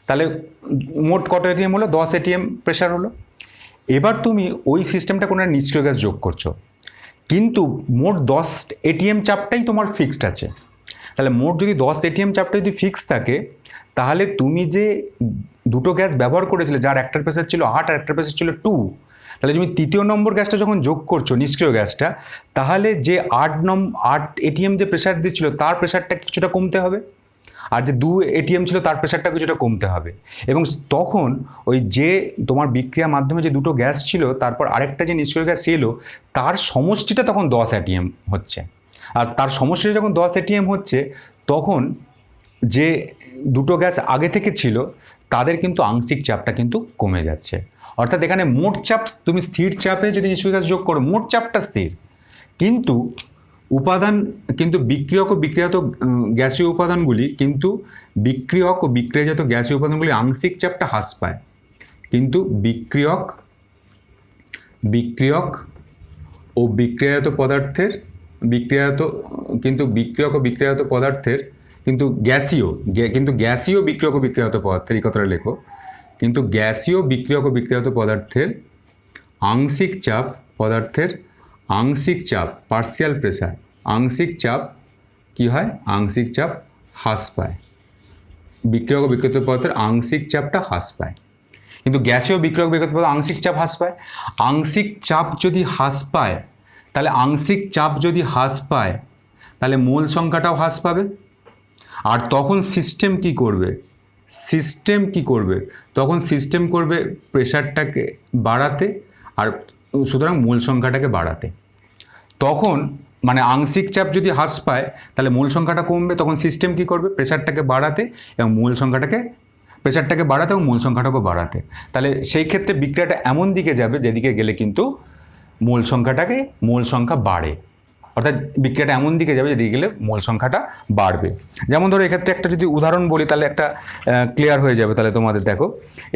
তাহলে মোট কত এটিএম হলো? 10 atm প্রেসার হলো। এবার তুমি ওই সিস্টেমটা কোনো নিষ্ক্রিয় গ্যাস যোগ করছো, কিন্তু মোট 10 atm চাপটাই তোমার ফিক্সড আছে। তাহলে মোট যদি 10 atm চাপটা যদি ফিক্সড থাকে, তাহলে তুমি যে দুটো গ্যাস ব্যবহার করেছিলে, যার একটার প্রেসার ছিল 8 আর একটার প্রেসার ছিল 2, তাহলে তুমি তৃতীয় নম্বর গ্যাসটা যখন যোগ করছো নিষ্ক্রিয় গ্যাসটা, তাহলে যে 8 atm যে প্রেসার দিচ্ছিল তার প্রেসারটা কিছুটা কমতে হবে, আর যে 2 atm ছিল তার প্রেসারটা কিছুটা কমতে হবে, এবং তখন ওই যে তোমার বিক্রিয়ার মাধ্যমে যে দুটো গ্যাস ছিল তারপর আরেকটা যে নিষ্ক্রিয় গ্যাস ছিল তার সমষ্টিটা তখন 10 atm হচ্ছে, আর তার সমষ্টিটা যখন 10 atm হচ্ছে তখন যে দুটো গ্যাস আগে থেকে ছিল তাদের কিন্তু আংশিক চাপটা কিন্তু কমে যাচ্ছে। অর্থাৎ এখানে মোট চাপ, তুমি স্থির চাপে যদি নিষ্ক্রিয় গ্যাস যোগ করো মোট চাপটা স্থির, কিন্তু বিক্রিয়ক ও বিক্রিয়াত গ্যাসীয় উপাদানগুলি আংশিক চাপটা হ্রাস পায়, কিন্তু বিক্রিয়ক ও বিক্রিয়াজাত পদার্থের গ্যাসীয় বিক্রিয়ক ও বিক্রিয়াজাত পদার্থের, এই কথাটা লেখো, কিন্তু গ্যাসীয় বিক্রিয়ক ও বিক্রিয়াজাত পদার্থের আংশিক চাপ পার্সিয়াল প্রেসার কি হয়? আংশিক চাপ হ্রাস পায়, বিক্রিয়ক ও বিক্রিয়াত পদার্থের আংশিক চাপটা হ্রাস পায়, কিন্তু গ্যাসীয় বিক্রিয়ক বিক্রিয়াত পদার্থ আংশিক চাপ হ্রাস পায়। আংশিক চাপ যদি হ্রাস পায় তাহলে মোল সংখ্যাটাও হ্রাস পাবে, আর তখন সিস্টেম কি করবে? তখন সিস্টেম করবে প্রেসারটাকে বাড়াতে, আর সুতরাং মোল সংখ্যাটাকে বাড়াতে। তখন মানে আংশিক চাপ যদি হ্রাস পায় তাহলে মোল সংখ্যাটা কমবে, তখন সিস্টেম কি করবে? প্রেসারটাকে বাড়াতে এবং মোল সংখ্যাটাকেও বাড়াতে। তাহলে সেই ক্ষেত্রে বিক্রিয়াটা এমন দিকে যাবে যেদিকে গেলে কিন্তু মোল সংখ্যা বাড়ে, অর্থাৎ বিক্রিয়াটা এমন দিকে যাবে যেদিকে গেলে মোল সংখ্যাটা বাড়বে। যেমন ধরো এক্ষেত্রে একটা যদি উদাহরণ বলি তাহলে একটা ক্লিয়ার হয়ে যাবে। তাহলে তোমাদের দেখো,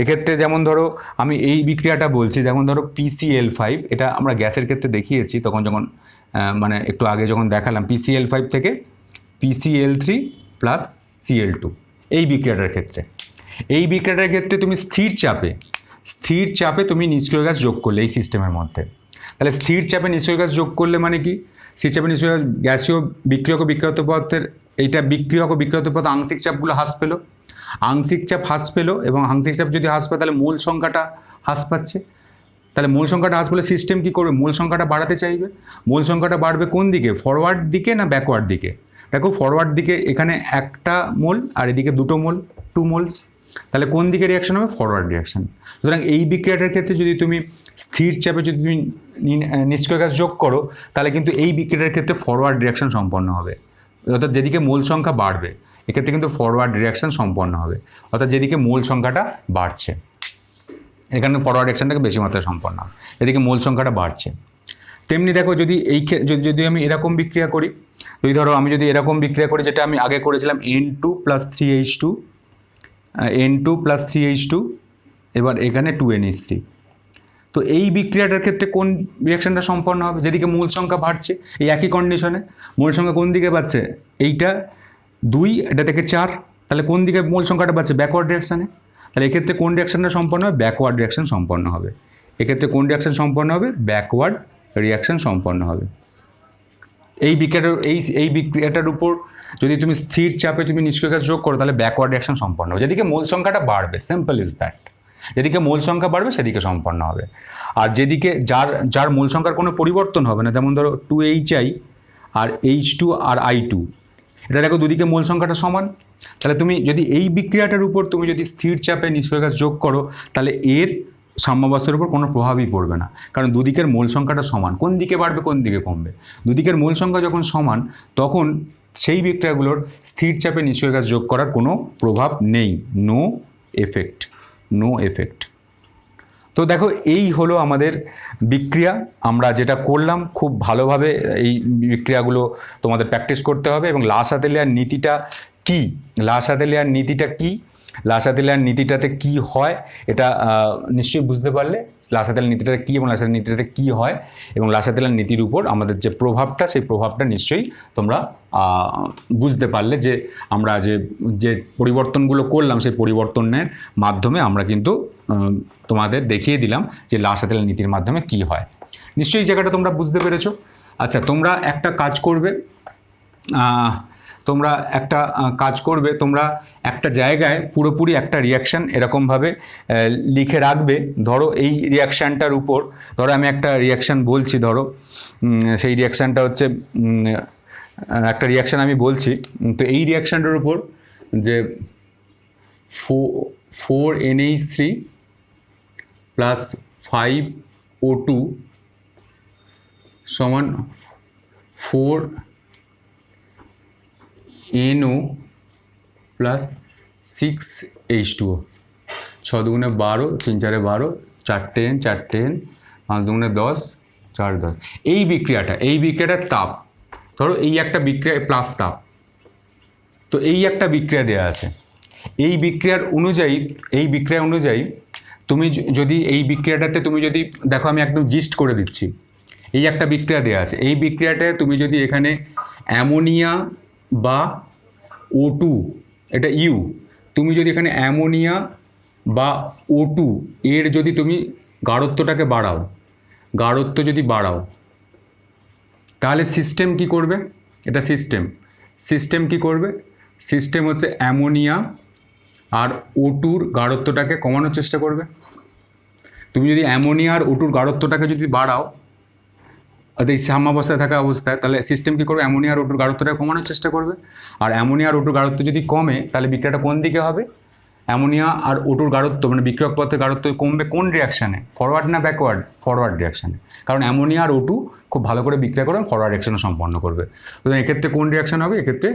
এক্ষেত্রে যেমন ধরো আমি এই বিক্রিয়াটা বলছি, যেমন ধরো PCl5, এটা আমরা গ্যাসের ক্ষেত্রে দেখিয়েছি যখন মানে একটু আগে যখন দেখালাম, PCl5 থেকে PCl3 প্লাস Cl2, এই বিক্রিয়াটার ক্ষেত্রে তুমি স্থির চাপে তুমি নিষ্ক্রিয় গ্যাস যোগ করলে এই সিস্টেমের মধ্যে, তাহলে স্থির চাপে নিষ্ক্রিয় গ্যাস যোগ করলে মানে কি, স্থির চাপে নিষ্ক্রিয় গ্যাস গ্যাসীয় বিক্রিয়ক ও বিক্রিয়ত পদার্থের এইটা বিক্রিয়ক ও বিক্রিয়ত পদার্থ আংশিক চাপগুলো হ্রাস পেলো, আংশিক চাপ হ্রাস পেলো, এবং আংশিক চাপ যদি হ্রাস পায় তাহলে মূল সংখ্যাটা হ্রাস পাচ্ছে। তাহলে মূল সংখ্যাটা হ্রাস পেলে সিস্টেম কী করবে, মূল সংখ্যাটা বাড়াতে চাইবে। মূল সংখ্যাটা বাড়বে কোন দিকে, ফরওয়ার্ড দিকে না ব্যাকওয়ার্ড দিকে? দেখো ফরওয়ার্ড দিকে এখানে একটা মোল আর এদিকে দুটো মোল, 2 মোলস, তাহলে কোন দিকে রিয়াকশন হবে, ফরওয়ার্ড রিয়াকশন। সুতরাং এই বিক্রিয়াটার ক্ষেত্রে যদি তুমি স্থির চাপে যদি তুমি নিষ্ক্রিয় গ্যাস যোগ করো তাহলে কিন্তু এই বিক্রিয়াটার ক্ষেত্রে ফরওয়ার্ড রিয়াকশন সম্পন্ন হবে, অর্থাৎ যেদিকে মোল সংখ্যা বাড়বে এক্ষেত্রে কিন্তু ফরওয়ার্ড রিয়াকশন সম্পন্ন হবে, অর্থাৎ যেদিকে মোল সংখ্যাটা বাড়ছে এখানে ফরওয়ার্ড রিয়াকশনটাকে বেশি মাত্রায় সম্পন্ন হবে, এদিকে মোল সংখ্যাটা বাড়ছে। তেমনি দেখো যদি যদি আমি এরকম বিক্রিয়া করি, যদি ধরো আমি যদি এরকম বিক্রিয়া করি যেটা আমি আগে করেছিলাম N2 + 3H2, N2 + 3H2, এবার এখানে 2NH3, তো এই বিক্রিয়াটার ক্ষেত্রে কোন রিয়াকশনটা সম্পন্ন হবে, যেদিকে মূল সংখ্যা বাড়ছে। এই একই কন্ডিশনে মূল সংখ্যা কোন দিকে বাড়ছে, এইটা 2, এটা থেকে 4, তাহলে কোন দিকে মূল সংখ্যাটা বাড়ছে, ব্যাকওয়ার্ড রিয়াকশানে। তাহলে এক্ষেত্রে কোন রিয়াকশনটা সম্পন্ন হবে, ব্যাকওয়ার্ড রিয়াকশন সম্পন্ন হবে। এক্ষেত্রে কোন রিয়াকশন সম্পন্ন হবে, ব্যাকওয়ার্ড রিয়াকশন সম্পন্ন হবে। এই বিক্রিয়াটার উপর যদি তুমি স্থির চাপে তুমি নিষ্ক্রিয় গ্যাস যোগ করো তাহলে ব্যাকওয়ার্ড রিয়াকশন সম্পন্ন হবে, যেদিকে মূল সংখ্যাটা বাড়বে, সিম্পল ইজ দ্যাট। যেদিকে মূল সংখ্যা বাড়বে সেদিকে সম্পন্ন হবে। আর যেদিকে যার মূল সংখ্যার কোনো পরিবর্তন হবে না, যেমন ধরো 2HI আর H2 আর I2, এটা দেখো দুদিকে মূল সংখ্যাটা সমান, তাহলে তুমি যদি এই বিক্রিয়াটার উপর তুমি যদি স্থির চাপে নিষ্ক্রিয় গ্যাস যোগ করো তাহলে এর সাম্যাবস্থার উপর কোনো প্রভাবই পড়বে না, কারণ দুদিকের মূল সংখ্যাটা সমান। কোন দিকে বাড়বে কোন দিকে কমবে, দুদিকের মূল সংখ্যা যখন সমান তখন সেই বিক্রিয়াগুলোর স্থির চাপে নিষ্ক্রিয় গ্যাস যোগ করার কোনো প্রভাব নেই, নো এফেক্ট। তো দেখো এই হলো আমাদের বিক্রিয়া, আমরা যেটা করলাম খুব ভালোভাবে এই বিক্রিয়াগুলো তোমাদের প্র্যাকটিস করতে হবে। এবং লা-শাতেলিয়ার নীতিটা কী, লা-শাতেলিয়ার নীতিটাতে কী হয় এটা নিশ্চয়ই বুঝতে পারলে, লা-শাতেলিয়ার নীতিটা কী এবং লা-শাতেলিয়ার নীতিটাতে কী হয় এবং লা-শাতেলিয়ার নীতির উপর আমাদের যে প্রভাবটা সেই প্রভাবটা নিশ্চয়ই তোমরা বুঝতে পারলে, যে আমরা যে পরিবর্তনগুলো করলাম সেই পরিবর্তনের মাধ্যমে আমরা কিন্তু তোমাদের দেখিয়ে দিলাম যে লা-শাতেলিয়ার নীতির মাধ্যমে কী হয়। নিশ্চয়ই এই জায়গাটা তোমরা বুঝতে পেরেছো। আচ্ছা, তোমরা একটা কাজ করবে, তোমরা একটা জায়গায় পুরোপুরি একটা রিয়াকশান এরকমভাবে লিখে রাখবে। ধরো এই রিয়াকশানটার উপর, ধরো আমি একটা রিয়াকশান বলছি, ধরো সেই রিয়াকশানটা হচ্ছে একটা রিয়াকশান আমি বলছি, তো এই রিয়াকশানটার উপর যে 4NH3 + 5O2 সমান 4NO + 6H2O, 6 দুগুণে 12, 3 4 12, 4 10, 4 10, 5 দুগুণে 10, 4 10। এই বিক্রিয়াটার তাপ, ধরো এই একটা বিক্রিয়া প্লাস তাপ, তো এই একটা বিক্রিয়া দেওয়া আছে। এই বিক্রিয়া অনুযায়ী তুমি যদি এই বিক্রিয়াটাতে তুমি যদি দেখো, আমি একদম জিস্ট করে দিচ্ছি, এই একটা বিক্রিয়া দেওয়া আছে। এই বিক্রিয়াটায় তুমি যদি এখানে অ্যামোনিয়া বা O2, এটা ইউ, তুমি যদি এখানে অ্যামোনিয়া বা O2 এর যদি তুমি গাঢ়ত্বটাকে বাড়াও, তাহলে সিস্টেম কি করবে, এটা সিস্টেম কি করবে, সিস্টেম হচ্ছে অ্যামোনিয়া আর O2-র গাঢ়ত্বটাকে কমানোর চেষ্টা করবে। তুমি যদি অ্যামোনিয়া আর O2-র গাঢ়ত্বটাকে যদি বাড়াও, অর্থাৎ এই সাম্যাবস্থায় থাকা অবস্থায়, তাহলে সিস্টেম কী করবে, অ্যামোনিয়া আর O2-র গাঢ়ত্বটাকে কমানোর চেষ্টা করবে। আর অ্যামোনিয়া আর O2-র গাঢ়ত্ব যদি কমে তাহলে বিক্রিয়াটা কোন দিকে হবে, অ্যামোনিয়া আর O2-র গাঢ়ত্ব মানে বিক্রিয়ক পদার্থের গাঢ়ত্ব কমবে কোন রিয়াকশানে, ফরওয়ার্ড না ব্যাকওয়ার্ড, ফরওয়ার্ড রিয়াকশানে, কারণ অ্যামোনিয়া আর O2 খুব ভালো করে বিক্রিয়া করে ফরওয়ার্ড রিয়াকশানও সম্পন্ন করবে। তো এক্ষেত্রে কোন রিয়াকশান হবে, এক্ষেত্রে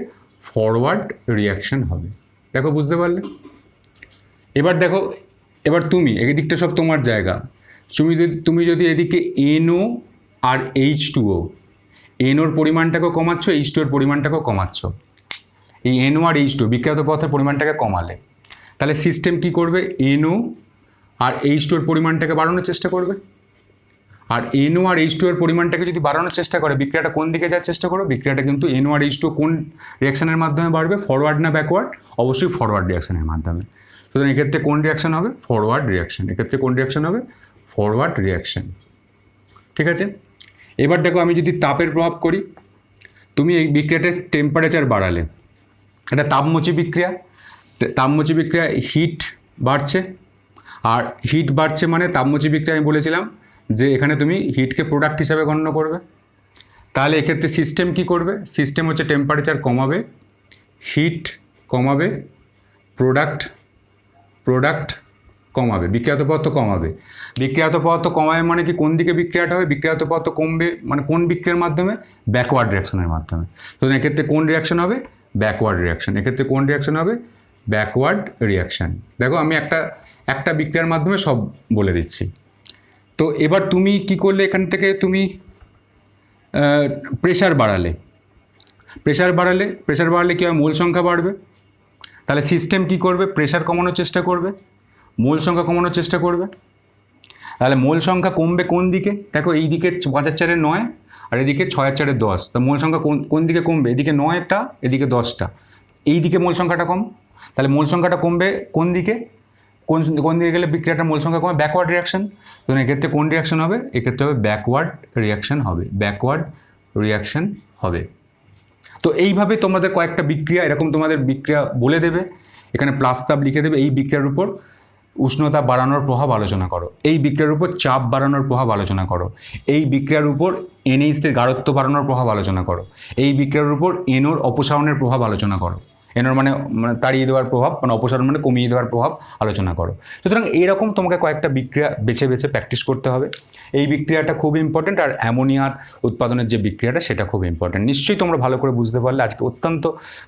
ফরওয়ার্ড রিয়াকশান হবে। দেখো বুঝতে পারলে। এবার তুমি এদিকটা সব তোমার জায়গা, তুমি যদি এদিকে NO আর H2O, NOর পরিমাণটাকেও কমাচ্ছ, H2ওর পরিমাণটাকেও কমাচ্ছ, এই NO আর H2 বিক্রিয়ত পদার্থের পরিমাণটাকে কমালে, তাহলে সিস্টেম কি করবে, NO আর H2ওর পরিমাণটাকে বাড়ানোর চেষ্টা করবে। আর NO আর H2ওর পরিমাণটাকে যদি বাড়ানোর চেষ্টা করে, বিক্রিয়াটা কোন দিকে যাওয়ার চেষ্টা করো, বিক্রিয়াটা কিন্তু NO আর H2 কোন রিয়াকশানের মাধ্যমে বাড়বে, ফরওয়ার্ড না ব্যাকওয়ার্ড, অবশ্যই ফরওয়ার্ড রিয়াকশানের মাধ্যমে। সুতরাং এক্ষেত্রে কোন রিয়াকশান হবে, ফরওয়ার্ড রিয়াকশান। এক্ষেত্রে কোন রিয়াকশান হবে, ফরওয়ার্ড রিয়াকশান। ঠিক আছে। এবার দেখো আমি যদি তাপের প্রভাব করি, তুমি এই বিক্রিয়াটার টেম্পারেচার বাড়ালে, এটা তাপমোচী বিক্রিয়া, তাপমোচী বিক্রিয়ায় হিট বাড়ছে, আর হিট বাড়ছে মানে তাপমোচী বিক্রিয়া আমি বলেছিলাম যে এখানে তুমি হিটকে প্রোডাক্ট হিসাবে গণ্য করবে। তাহলে এক্ষেত্রে সিস্টেম কি করবে? সিস্টেম হচ্ছে টেম্পারেচার কমাবে, হিট কমাবে, প্রোডাক্ট কমাবে, বিক্রিয়াত পদার্থ কমাবে। বিক্রিয়াত পদার্থ কমাবে মানে কি, কোন দিকে বিক্রিয়াটা হবে? বিক্রিয়াত পদার্থ কমবে মানে কোন বিক্রিয়ার মাধ্যমে? ব্যাকওয়ার্ড রিয়াকশনের মাধ্যমে। তো এক্ষেত্রে কোন রিয়াকশন হবে? Backward reaction. এক্ষেত্রে কোন রিয়াকশন হবে? Backward reaction. দেখো আমি একটা বিক্রিয়ার মাধ্যমে সব বলে দিচ্ছি। তো এবার তুমি কি করলে, এখান থেকে তুমি প্রেশার বাড়ালে কী হয়? মোল সংখ্যা বাড়বে। তাহলে সিস্টেম কি করবে? প্রেশার কমানোর চেষ্টা করবে, মোল সংখ্যা কমানোর চেষ্টা করবে। তাহলে মোল সংখ্যা কমবে কোন দিকে? দেখো এই দিকে 5/4 9 আর এদিকে 6/4 10। তা মোল সংখ্যা কোন দিকে কমবে? এদিকে 9টা, এদিকে 10টা, এই দিকে মোল সংখ্যাটা কম। তাহলে মোল সংখ্যাটা কমবে কোন দিকে? কোন দিকে গেলে বিক্রিয়াটার মোল সংখ্যা কমে? Backward reaction. তো এক্ষেত্রে কোন রিয়াকশন হবে? এক্ষেত্রে হবে ব্যাকওয়ার্ড রিয়াকশন হবে। তো এইভাবে তোমাদের কয়েকটা বিক্রিয়া, এরকম তোমাদের বিক্রিয়া বলে দেবে, এখানে প্লাস তাপ লিখে দেবে। এই বিক্রিয়ার উপর উষ্ণতা বাড়ানোর প্রভাব আলোচনা করো, এই বিক্রিয়ার উপর চাপ বাড়ানোর প্রভাব আলোচনা করো, এই বিক্রিয়ার উপর NH3 গাঢ়ত্ব বাড়ানোর প্রভাব আলোচনা করো, এই বিক্রিয়ার উপর NOর অপসারণের প্রভাব আলোচনা করো। NOর মানে তাড়িয়ে দেওয়ার প্রভাব, মানে অপসারণ মানে কমিয়ে দেওয়ার প্রভাব আলোচনা করো। সুতরাং এইরকম তোমাকে কয়েকটা বিক্রিয়া বেছে বেছে প্র্যাকটিস করতে হবে। এই বিক্রিয়াটা খুব ইম্পর্টেন্ট, আর অ্যামোনিয়ার উৎপাদনের যে বিক্রিয়াটা সেটা খুব ইম্পর্টেন্ট। নিশ্চয়ই তোমরা ভালো করে বুঝতে পারলে। আজকে অত্যন্ত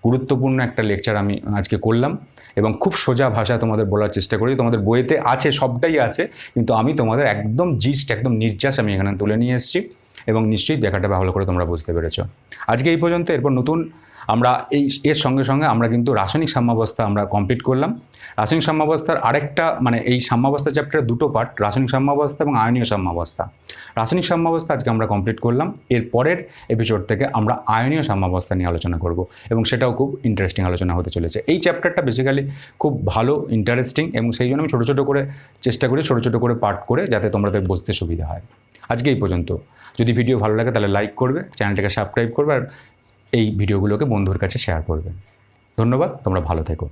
গুরুত্বপূর্ণ একটা লেকচার আমি আজকে করলাম, এবং খুব সোজা ভাষায় তোমাদের বলার চেষ্টা করি। তোমাদের বইতে আছে, সবটাই আছে, কিন্তু আমি তোমাদের একদম জিস্ট, একদম নির্যাস আমি এখানে তুলে নিয়ে এসেছি, এবং নিশ্চয়ই দেখাটা ভালো করে তোমরা বুঝতে পেরেছো। আজকে এই পর্যন্ত। এরপর নতুন আমরা এর সঙ্গে সঙ্গে আমরা কিন্তু রাসায়নিক সাম্যাবস্থা আমরা কমপ্লিট করলাম। রাসায়নিক সাম্যাবস্থার আরেকটা মানে এই সাম্যাবস্থা চ্যাপ্টারের দুটো পার্ট, রাসায়নিক সাম্যাবস্থা এবং আয়নীয় সাম্যাবস্থা। রাসায়নিক সাম্যাবস্থা আজকে আমরা কমপ্লিট করলাম। এর পরের এপিসোড থেকে আমরা আয়নীয় সাম্যাবস্থা নিয়ে আলোচনা করব, এবং সেটাও খুব ইন্টারেস্টিং আলোচনা হতে চলেছে। এই চ্যাপ্টারটা বেসিক্যালি খুব ভালো, ইন্টারেস্টিং, এবং সেই জন্য আমি ছোটো ছোটো করে চেষ্টা করি, ছোটো ছোটো করে পার্ট করে, যাতে তোমাদের বুঝতে সুবিধা হয়। আজকে এই পর্যন্ত। যদি ভিডিও ভালো লাগে তাহলে লাইক করবে, চ্যানেলটাকে সাবস্ক্রাইব করবে, আর এই ভিডিওগুলোকে বন্ধুর কাছে শেয়ার করবে। ধন্যবাদ, তোমরা ভালো থেকো।